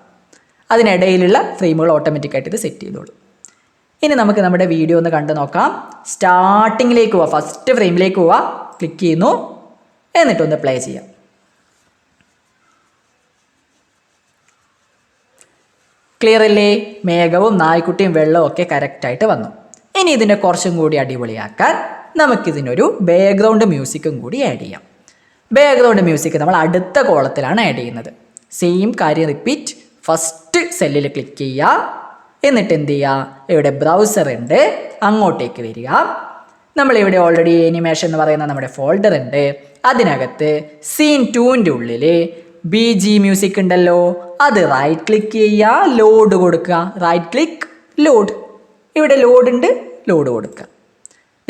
അതിനിടയിലുള്ള ഫ്രെയിമുകൾ ഓട്ടോമാറ്റിക്കായിട്ട് ഇത് സെറ്റ് ചെയ്തോളൂ. ഇനി നമുക്ക് നമ്മുടെ വീഡിയോ ഒന്ന് കണ്ടു നോക്കാം. സ്റ്റാർട്ടിങ്ങിലേക്ക് പോവാം. ഫസ്റ്റ് ഫ്രെയിമിലേക്ക് പോവാം. ക്ലിക്ക് ചെയ്യുന്നു. എന്നിട്ടൊന്ന് പ്ലേ ചെയ്യാം. ക്ലിയർ അല്ലേ? മേഘവും നായ്ക്കുട്ടിയും വെള്ളവും ഒക്കെ കറക്റ്റായിട്ട് വന്നു. ഇനി ഇതിനെ കുറച്ചും കൂടി അടിപൊളിയാക്കാൻ നമുക്കിതിനൊരു ബാക്ക്ഗ്രൗണ്ട് മ്യൂസിക്കും കൂടി ആഡ് ചെയ്യാം. ബാക്ക്ഗ്രൗണ്ട് മ്യൂസിക് നമ്മൾ അടുത്ത കോളത്തിലാണ് ആഡ് ചെയ്യുന്നത്. സെയിം കാര്യം റിപ്പീറ്റ്. ഫസ്റ്റ് സെല്ലിൽ ക്ലിക്ക് ചെയ്യുക. എന്നിട്ട് എന്ത് ചെയ്യുക? ഇവിടെ ബ്രൗസർ ഉണ്ട്, അങ്ങോട്ടേക്ക് വരിക. നമ്മളിവിടെ ഓൾറെഡി ആനിമേഷൻ എന്ന് പറയുന്ന നമ്മുടെ ഫോൾഡർ ഉണ്ട്. അതിനകത്ത് സീൻ 2ൻ്റെ ഉള്ളിൽ BG മ്യൂസിക് ഉണ്ടല്ലോ, അത് റൈറ്റ് ക്ലിക്ക് ചെയ്യുക, ലോഡ് കൊടുക്കുക. Right click, load. ഇവിടെ ലോഡ് ഉണ്ട്, ലോഡ് കൊടുക്കുക.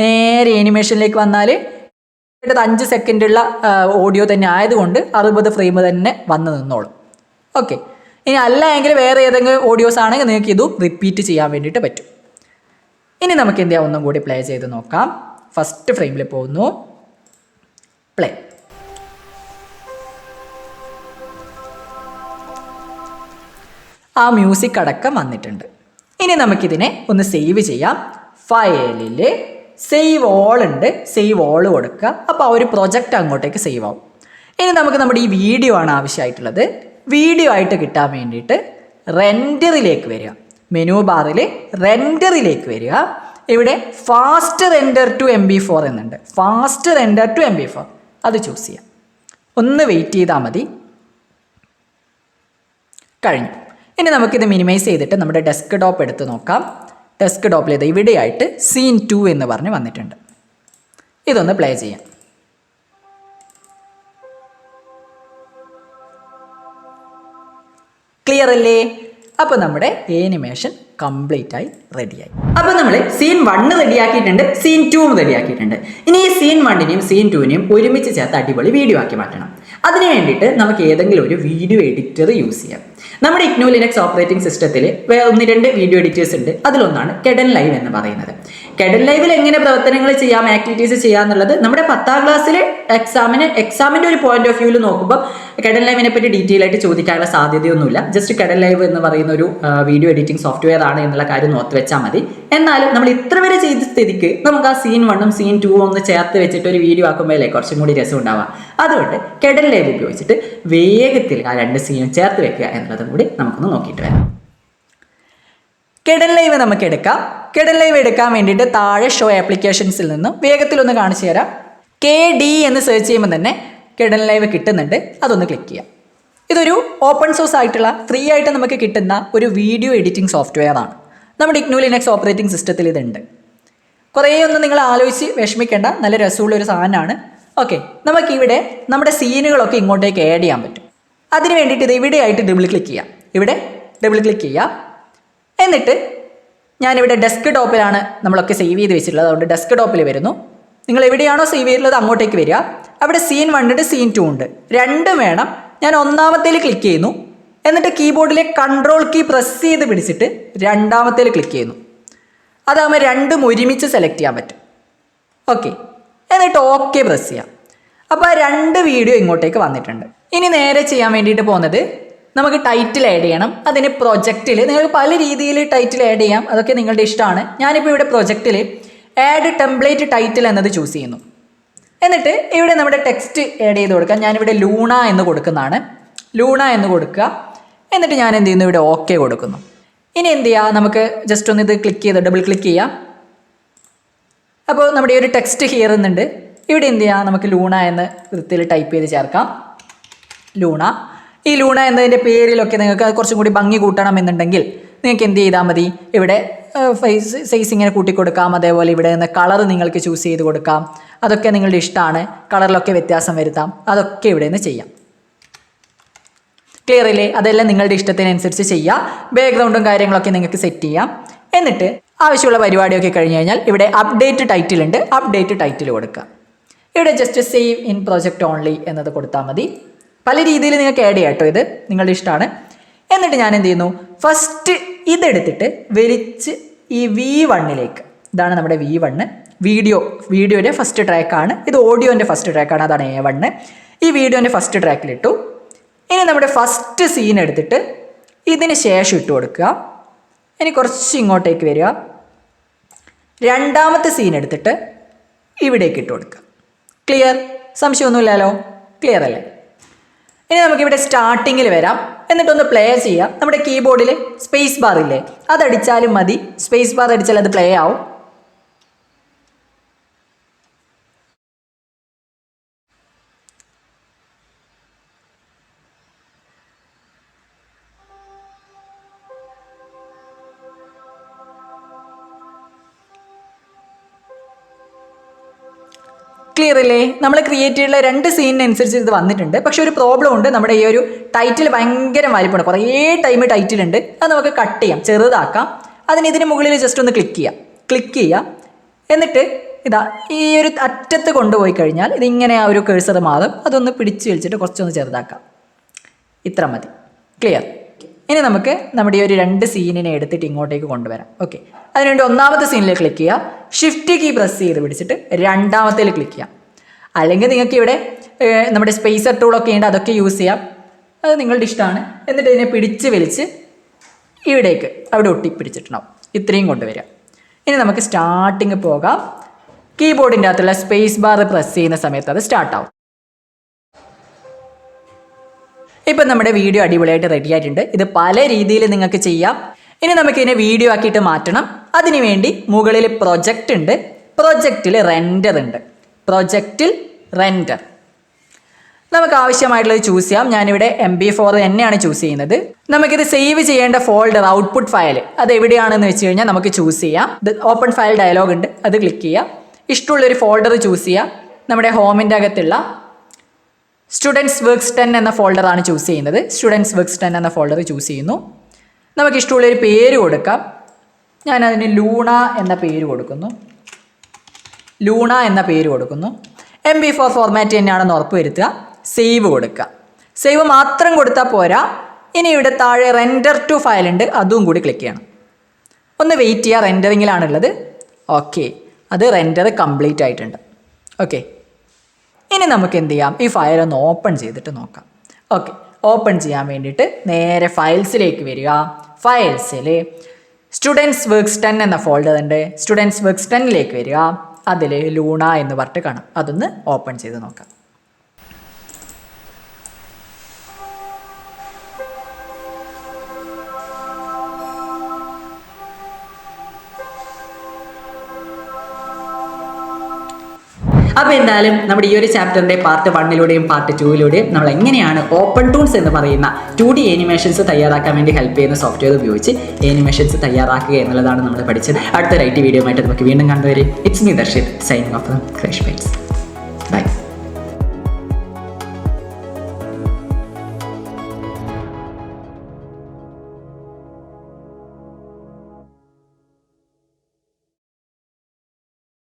നേരെ ആനിമേഷനിലേക്ക് വന്നാൽ 5 സെക്കൻഡുള്ള ഓഡിയോ തന്നെ ആയതുകൊണ്ട് 60 ഫ്രെയിം തന്നെ വന്ന് നിന്നോളും. ഓക്കെ, ഇനി അല്ല എങ്കിൽ വേറെ ഏതെങ്കിലും ഓഡിയോസ് ആണെങ്കിൽ നിങ്ങൾക്ക് ഇതും റിപ്പീറ്റ് ചെയ്യാൻ വേണ്ടിയിട്ട് പറ്റും. ഇനി നമുക്ക് എന്ത് ചെയ്യാം? ഒന്നും കൂടി പ്ലേ ചെയ്ത് നോക്കാം. ഫസ്റ്റ് ഫ്രെയിമിൽ പോകുന്നു, പ്ലേ. ആ മ്യൂസിക് അടക്കം വന്നിട്ടുണ്ട്. ഇനി നമുക്കിതിനെ ഒന്ന് സേവ് ചെയ്യാം. ഫയലിൽ സേവ് ഓൾ ഉണ്ട്, സേവ് ഓൾ കൊടുക്കുക. അപ്പോൾ ആ ഒരു പ്രൊജക്റ്റ് അങ്ങോട്ടേക്ക് സേവ് ആവും. ഇനി നമുക്ക് നമ്മുടെ ഈ വീഡിയോ ആണ് ആവശ്യമായിട്ടുള്ളത്. വീഡിയോ ആയിട്ട് കിട്ടാൻ വേണ്ടിയിട്ട് റെൻഡറിലേക്ക് വരിക. മെനു ബാറിൽ റെൻഡറിലേക്ക് വരിക. ഇവിടെ ഫാസ്റ്റ് റെൻഡർ ടു MP4 എന്നുണ്ട്. ഫാസ്റ്റ് റെൻഡർ ടു MP4 അത് ചൂസ് ചെയ്യാം. ഒന്ന് വെയിറ്റ് ചെയ്താൽ മതി. കഴിഞ്ഞു. ഇനി നമുക്കിത് മിനിമൈസ് ചെയ്തിട്ട് നമ്മുടെ ഡെസ്ക് ടോപ്പ് എടുത്ത് നോക്കാം. ഡെസ്ക് ടോപ്പിൽ ഇത് ഇവിടെയായിട്ട് സീൻ 2 എന്ന് പറഞ്ഞ് വന്നിട്ടുണ്ട്. ഇതൊന്ന് പ്ലേ ചെയ്യാം. ക്ലിയർ അല്ലേ? അപ്പോൾ നമ്മുടെ ആനിമേഷൻ കംപ്ലീറ്റ് ആയി റെഡിയായി. അപ്പോൾ നമ്മൾ സീൻ 1 റെഡിയാക്കിയിട്ടുണ്ട്, സീൻ 2 റെഡിയാക്കിയിട്ടുണ്ട്. ഇനി ഈ സീൻ 1നെയും സീൻ 2നെയും ഒരുമിച്ച് ചേർത്ത് അടിപൊളി വീഡിയോ ആക്കി മാറ്റണം. അതിന് വേണ്ടിയിട്ട് നമുക്ക് ഏതെങ്കിലും ഒരു വീഡിയോ എഡിറ്റർ യൂസ് ചെയ്യാം. നമ്മുടെ ഇഗ്നോ ലിനക്സ് ഓപ്പറേറ്റിംഗ് സിസ്റ്റത്തിൽ 1-2 വീഡിയോ എഡിറ്റേഴ്സ് ഉണ്ട്. അതിലൊന്നാണ് കെഡൻ ലൈവ് എന്ന് പറയുന്നത്. കെഡൻ ലൈവിൽ എങ്ങനെ പ്രവർത്തനങ്ങൾ ചെയ്യാം, ആക്ടിവിറ്റീസ് ചെയ്യാം എന്നുള്ളത് നമ്മുടെ 10ാം ക്ലാസ്സിലെ എക്സാമിൻ്റെ ഒരു പോയിന്റ് ഓഫ് വ്യൂവിൽ നോക്കുമ്പോൾ കെഡൻ ലൈവിനെ പറ്റി ഡീറ്റെയിൽ ആയിട്ട് ചോദിക്കാനുള്ള സാധ്യതയൊന്നുമില്ല. ജസ്റ്റ് കെഡൻ ലൈവ് എന്ന് പറയുന്ന ഒരു വീഡിയോ എഡിറ്റിംഗ് സോഫ്റ്റ്വെയർ ആണ് എന്നുള്ള കാര്യം ഓർത്ത് വെച്ചാൽ മതി. എന്നാലും നമ്മൾ ഇത്ര വരെ ചെയ്ത സ്ഥിതിക്ക് നമുക്ക് ആ സീൻ 1ഉം സീൻ 2ഉം ഒന്ന് ചേർത്ത് വെച്ചിട്ട് ഒരു വീഡിയോ ആക്കുമ്പോഴല്ലേ കുറച്ചും കൂടി രസം ഉണ്ടാവുക. അതുകൊണ്ട് കെഡൻ ലൈവ് ഉപയോഗിച്ചിട്ട് വേഗത്തിൽ ആ 2 സീനും ചേർത്ത് വെക്കുക എന്നുള്ളതും കൂടി നമുക്കൊന്ന് നോക്കിയിട്ട് വരാം. കെഡൻ ലൈവ് നമുക്ക് എടുക്കാം. കെഡൻ ലൈവ് എടുക്കാൻ വേണ്ടിയിട്ട് താഴെ ഷോ ആപ്ലിക്കേഷൻസിൽ നിന്നും വേഗത്തിലൊന്ന് കാണിച്ചു തരാം. KD എന്ന് സെർച്ച് ചെയ്യുമ്പോൾ തന്നെ കെഡൻ ലൈവ് കിട്ടുന്നുണ്ട്. അതൊന്ന് ക്ലിക്ക് ചെയ്യാം. ഇതൊരു ഓപ്പൺ സോഴ്സ് ആയിട്ടുള്ള ഫ്രീ ആയിട്ട് നമുക്ക് കിട്ടുന്ന ഒരു വീഡിയോ എഡിറ്റിംഗ് സോഫ്റ്റ്വെയർ ആണ്. നമ്മുടെ ഇഗ്നോ ലിനക്സ് ഓപ്പറേറ്റിംഗ് സിസ്റ്റത്തിൽ ഇതുണ്ട്. കുറേ ഒന്നും നിങ്ങൾ ആലോചിച്ച് വിഷമിക്കേണ്ട, നല്ല രസമുള്ള ഒരു സാധനമാണ്. ഓക്കെ, നമുക്കിവിടെ നമ്മുടെ സീനുകളൊക്കെ ഇങ്ങോട്ടേക്ക് ആഡ് ചെയ്യാൻ പറ്റും. അതിന് വേണ്ടിയിട്ട് ഇത് ഇവിടെയായിട്ട് ഡബിൾ ക്ലിക്ക് ചെയ്യാം. ഇവിടെ ഡബിൾ ക്ലിക്ക് ചെയ്യുക. എന്നിട്ട് ഞാനിവിടെ ഡെസ്ക് ടോപ്പിലാണ് നമ്മളൊക്കെ സേവ് ചെയ്ത് വെച്ചിട്ടുള്ളത്. അതുകൊണ്ട് ഡെസ്ക് ടോപ്പിൽ വരുന്നു. നിങ്ങൾ എവിടെയാണോ സേവ് ചെയ്തിട്ടുള്ളത് അങ്ങോട്ടേക്ക് വരിക. അവിടെ സീൻ 1 ഉണ്ട്, സീൻ 2 ഉണ്ട്, രണ്ടും വേണം. ഞാൻ ഒന്നാമത്തേൽ ക്ലിക്ക് ചെയ്യുന്നു. എന്നിട്ട് കീബോർഡിലെ കൺട്രോൾ കീ പ്രസ് ചെയ്ത് പിടിച്ചിട്ട് രണ്ടാമത്തേൽ ക്ലിക്ക് ചെയ്യുന്നു. അതാകുമ്പോൾ രണ്ടും ഒരുമിച്ച് സെലക്ട് ചെയ്യാൻ പറ്റും. ഓക്കെ, എന്നിട്ട് ഓക്കെ പ്രസ് ചെയ്യാം. അപ്പോൾ ആ 2 വീഡിയോ ഇങ്ങോട്ടേക്ക് വന്നിട്ടുണ്ട്. ഇനി നേരെ ചെയ്യാൻ വേണ്ടിയിട്ട് പോകുന്നത് നമുക്ക് ടൈറ്റിൽ ആഡ് ചെയ്യണം. അതിന് പ്രൊജക്റ്റിൽ നിങ്ങൾക്ക് പല രീതിയിൽ ടൈറ്റിൽ ആഡ് ചെയ്യാം, അതൊക്കെ നിങ്ങളുടെ ഇഷ്ടമാണ്. ഞാനിപ്പോൾ ഇവിടെ പ്രൊജക്റ്റിൽ ആഡ് ടെംപ്ലേറ്റ് ടൈറ്റിൽ എന്നത് ചൂസ് ചെയ്യുന്നു. എന്നിട്ട് ഇവിടെ നമ്മുടെ ടെക്സ്റ്റ് ആഡ് ചെയ്ത് കൊടുക്കാം. ഞാനിവിടെ ലൂണ എന്ന് കൊടുക്കുന്നതാണ്. ലൂണ എന്ന് കൊടുക്കുക. എന്നിട്ട് ഞാൻ എന്ത് ചെയ്യുന്നു, ഇവിടെ ഓക്കെ കൊടുക്കുന്നു. ഇനി എന്ത് ചെയ്യുക, നമുക്ക് ജസ്റ്റ് ഒന്ന് ഇത് ക്ലിക്ക് ചെയ്ത് ഡബിൾ ക്ലിക്ക് ചെയ്യാം. അപ്പോൾ നമ്മുടെ ഈ ഒരു ടെക്സ്റ്റ് കയറുന്നുണ്ട്. ഇവിടെ എന്ത് ചെയ്യാം, നമുക്ക് ലൂണ എന്ന് വൃത്തിയിൽ ടൈപ്പ് ചെയ്ത് ചേർക്കാം. ലൂണ. ഈ ലൂണ എന്നതിൻ്റെ പേരിലൊക്കെ നിങ്ങൾക്ക് കുറച്ചും കൂടി ഭംഗി കൂട്ടണം എന്നുണ്ടെങ്കിൽ നിങ്ങൾക്ക് എന്ത് ചെയ്താൽ മതി, ഇവിടെ സൈസ് ഇങ്ങനെ കൂട്ടിക്കൊടുക്കാം. അതേപോലെ ഇവിടെ നിന്ന് കളർ നിങ്ങൾക്ക് ചൂസ് ചെയ്ത് കൊടുക്കാം. അതൊക്കെ നിങ്ങളുടെ ഇഷ്ടമാണ്. കളറിലൊക്കെ വ്യത്യാസം വരുത്താം. അതൊക്കെ ഇവിടെ നിന്ന് ചെയ്യാം. ക്ലിയർ ഇല്ലേ? അതെല്ലാം നിങ്ങളുടെ ഇഷ്ടത്തിനനുസരിച്ച് ചെയ്യാം. ബാക്ക്ഗ്രൗണ്ടും കാര്യങ്ങളൊക്കെ നിങ്ങൾക്ക് സെറ്റ് ചെയ്യാം. എന്നിട്ട് ആവശ്യമുള്ള പരിപാടിയൊക്കെ കഴിഞ്ഞ് കഴിഞ്ഞാൽ ഇവിടെ അപ്ഡേറ്റ് ടൈറ്റിൽ ഉണ്ട്. അപ്ഡേറ്റ് ടൈറ്റിൽ കൊടുക്കുക. ഇവിടെ just save in project only എന്നത് കൊടുത്താൽ മതി. പല രീതിയിൽ നിങ്ങൾക്ക് ആഡ് ചെയ്യാം കേട്ടോ, ഇത് നിങ്ങളുടെ ഇഷ്ടമാണ്. എന്നിട്ട് ഞാൻ എന്ത് ചെയ്യുന്നു, ഫസ്റ്റ് ഇതെടുത്തിട്ട് വലിച്ച് ഈ V1ലേക്ക്, ഇതാണ് നമ്മുടെ V1, വീഡിയോയുടെ ഫസ്റ്റ് ട്രാക്കാണ് ഇത്. ഓഡിയോൻ്റെ ഫസ്റ്റ് ട്രാക്കാണ്, അതാണ് A1. ഈ വീഡിയോൻ്റെ ഫസ്റ്റ് ട്രാക്കിലിട്ടു. ഇനി നമ്മുടെ ഫസ്റ്റ് സീൻ എടുത്തിട്ട് ഇതിന് ശേഷം ഇട്ട് കൊടുക്കുക. ഇനി കുറച്ച് ഇങ്ങോട്ടേക്ക് വരിക. രണ്ടാമത്തെ സീൻ എടുത്തിട്ട് ഇവിടേക്ക് ഇട്ട് കൊടുക്കുക. ക്ലിയർ? സംശയമൊന്നുമില്ലല്ലോ? ക്ലിയർ അല്ലേ? ഇനി നമുക്കിവിടെ സ്റ്റാർട്ടിങ്ങിൽ വരാം. എന്നിട്ടൊന്ന് പ്ലേ ചെയ്യാം. നമ്മുടെ കീബോർഡിൽ സ്പേസ് ബാർ ഇല്ലേ, അതടിച്ചാലും മതി. സ്പേസ് ബാർ അടിച്ചാൽ അത് പ്ലേ ആവും. ക്ലിയർ അല്ലേ? നമ്മൾ ക്രിയേറ്റ് ചെയ്തിട്ടുള്ള 2 സീനിനനുസരിച്ച് ഇത് വന്നിട്ടുണ്ട്. പക്ഷെ ഒരു പ്രോബ്ലം ഉണ്ട്. നമ്മുടെ ഈ ഒരു ടൈറ്റിൽ ഭയങ്കര വലിപ്പമാണ്, കുറേ ടൈം ടൈറ്റിലുണ്ട്. അത് നമുക്ക് കട്ട് ചെയ്യാം, ചെറുതാക്കാം. ഇതിന് മുകളിൽ ജസ്റ്റ് ഒന്ന് ക്ലിക്ക് ചെയ്യുക. എന്നിട്ട് ഇതാ ഈ ഒരു അറ്റത്ത് കൊണ്ടുപോയി കഴിഞ്ഞാൽ ഇതിങ്ങനെ ആ ഒരു കഴ്സർ മാറും. അതൊന്ന് പിടിച്ച് വലിച്ചിട്ട് കുറച്ചൊന്ന് ചെറുതാക്കാം. ഇത്ര മതി. ക്ലിയർ? ഇനി നമുക്ക് നമ്മുടെ ഈ ഒരു 2 സീനിനെ എടുത്തിട്ട് ഇങ്ങോട്ടേക്ക് കൊണ്ടുവരാം. ഓക്കെ, അതിനുവേണ്ടി ഒന്നാമത്തെ സീനിലേക്ക് ക്ലിക്ക് ചെയ്യുക. ഷിഫ്റ്റ് കീ പ്രസ് ചെയ്ത് പിടിച്ചിട്ട് രണ്ടാമത്തേൽ ക്ലിക്ക് ചെയ്യാം. അല്ലെങ്കിൽ നിങ്ങൾക്ക് ഇവിടെ നമ്മുടെ സ്പേസർ ടൂളൊക്കെ ഉണ്ട്, അതൊക്കെ യൂസ് ചെയ്യാം. അത് നിങ്ങളുടെ ഇഷ്ടമാണ്. എന്നിട്ട് ഇതിനെ പിടിച്ച് വലിച്ച് ഇവിടേക്ക് അവിടെ ഒട്ടിപ്പിടിച്ചിട്ടുണ്ടാവും. ഇത്രയും കൊണ്ടുവരിക. ഇനി നമുക്ക് സ്റ്റാർട്ടിങ് പോകാം. കീബോർഡിൻ്റെ അകത്തുള്ള സ്പേസ് ബാർ പ്രസ് ചെയ്യുന്ന സമയത്ത് അത് സ്റ്റാർട്ടാവും. ഇപ്പം നമ്മുടെ വീഡിയോ അടിപൊളിയായിട്ട് റെഡി ആയിട്ടുണ്ട്. ഇത് പല രീതിയിൽ നിങ്ങൾക്ക് ചെയ്യാം. ഇനി നമുക്കിതിനെ വീഡിയോ ആക്കിയിട്ട് മാറ്റണം. അതിനുവേണ്ടി മുകളിൽ പ്രൊജക്റ്റ് ഉണ്ട്, പ്രൊജക്റ്റിൽ റെൻഡർ ഉണ്ട്. പ്രൊജക്റ്റിൽ റെൻഡർ നമുക്ക് ആവശ്യമായിട്ടുള്ളത് ചൂസ് ചെയ്യാം. ഞാനിവിടെ MP4 തന്നെയാണ് ചൂസ് ചെയ്യുന്നത്. നമുക്കിത് സേവ് ചെയ്യേണ്ട ഫോൾഡർ ഔട്ട്പുട്ട് ഫയൽ അത് എവിടെയാണെന്ന് വെച്ച് കഴിഞ്ഞാൽ നമുക്ക് ചൂസ് ചെയ്യാം. ഓപ്പൺ ഫയൽ ഡയലോഗ് ഉണ്ട്, അത് ക്ലിക്ക് ചെയ്യാം. ഇഷ്ടമുള്ളൊരു ഫോൾഡർ ചൂസ് ചെയ്യാം. നമ്മുടെ ഹോമിൻ്റെ അകത്തുള്ള സ്റ്റുഡൻസ് വർക്ക്സ് 10 എന്ന ഫോൾഡറാണ് ചൂസ് ചെയ്യുന്നത്. സ്റ്റുഡൻസ് വർക്ക്സ് 10 എന്ന ഫോൾഡർ ചൂസ് ചെയ്യുന്നു. നമുക്ക് ഇഷ്ടമുള്ളൊരു പേര് കൊടുക്കാം. ഞാനതിന് ലൂണ എന്ന പേര് കൊടുക്കുന്നു. MP4 ഫോർമാറ്റ് തന്നെയാണെന്ന് ഉറപ്പ് വരുത്തുക. സേവ് കൊടുക്കുക. സേവ് മാത്രം കൊടുത്താൽ പോരാ, ഇനി ഇവിടെ താഴെ റെൻഡർ ടു ഫയൽ ഉണ്ട്, അതും കൂടി ക്ലിക്ക് ചെയ്യണം. ഒന്ന് വെയിറ്റ് ചെയ്യുക, റെൻഡറിങ്ങിലാണുള്ളത്. ഓക്കെ, അത് റെൻഡർ കംപ്ലീറ്റ് ആയിട്ടുണ്ട്. ഓക്കെ, ഇനി നമുക്ക് എന്ത് ചെയ്യാം, ഈ ഫയൽ ഒന്ന് ഓപ്പൺ ചെയ്തിട്ട് നോക്കാം. ഓക്കെ, ഓപ്പൺ ചെയ്യാൻ വേണ്ടിയിട്ട് നേരെ ഫയൽസിലേക്ക് വരിക. ഫയൽസിൽ സ്റ്റുഡൻസ് വർക്ക്സ് 10 എന്ന ഫോൾഡർ ഉണ്ട്. സ്റ്റുഡൻസ് വർക്ക്സ് 10ലേക്ക് വരിക. അതിൽ ലൂണ എന്ന് പറഞ്ഞിട്ട് കാണാം. അതൊന്ന് ഓപ്പൺ ചെയ്ത് നോക്കാം. അപ്പോൾ എന്തായാലും നമ്മുടെ ഈ ഒരു ചാപ്റ്ററിൻ്റെ പാർട്ട് 1ലൂടെയും പാർട്ട് 2യിലൂടെയും നമ്മൾ എങ്ങനെയാണ് ഓപ്പൺ ടൂൾസ് എന്ന് പറയുന്ന 2D ആനിമേഷൻസ് തയ്യാറാക്കാൻ വേണ്ടി ഹെൽപ്പ് ചെയ്യുന്ന സോഫ്റ്റ്വെയർ ഉപയോഗിച്ച് ആനിമേഷൻസ് തയ്യാറാക്കുക എന്നുള്ളതാണ് നമ്മൾ പഠിച്ചത്. അടുത്തൊരു IT വീഡിയോ ആയിട്ട് നമുക്ക് വീണ്ടും കണ്ടുവരെ. It's me Darshit signing off from crash bytes. By.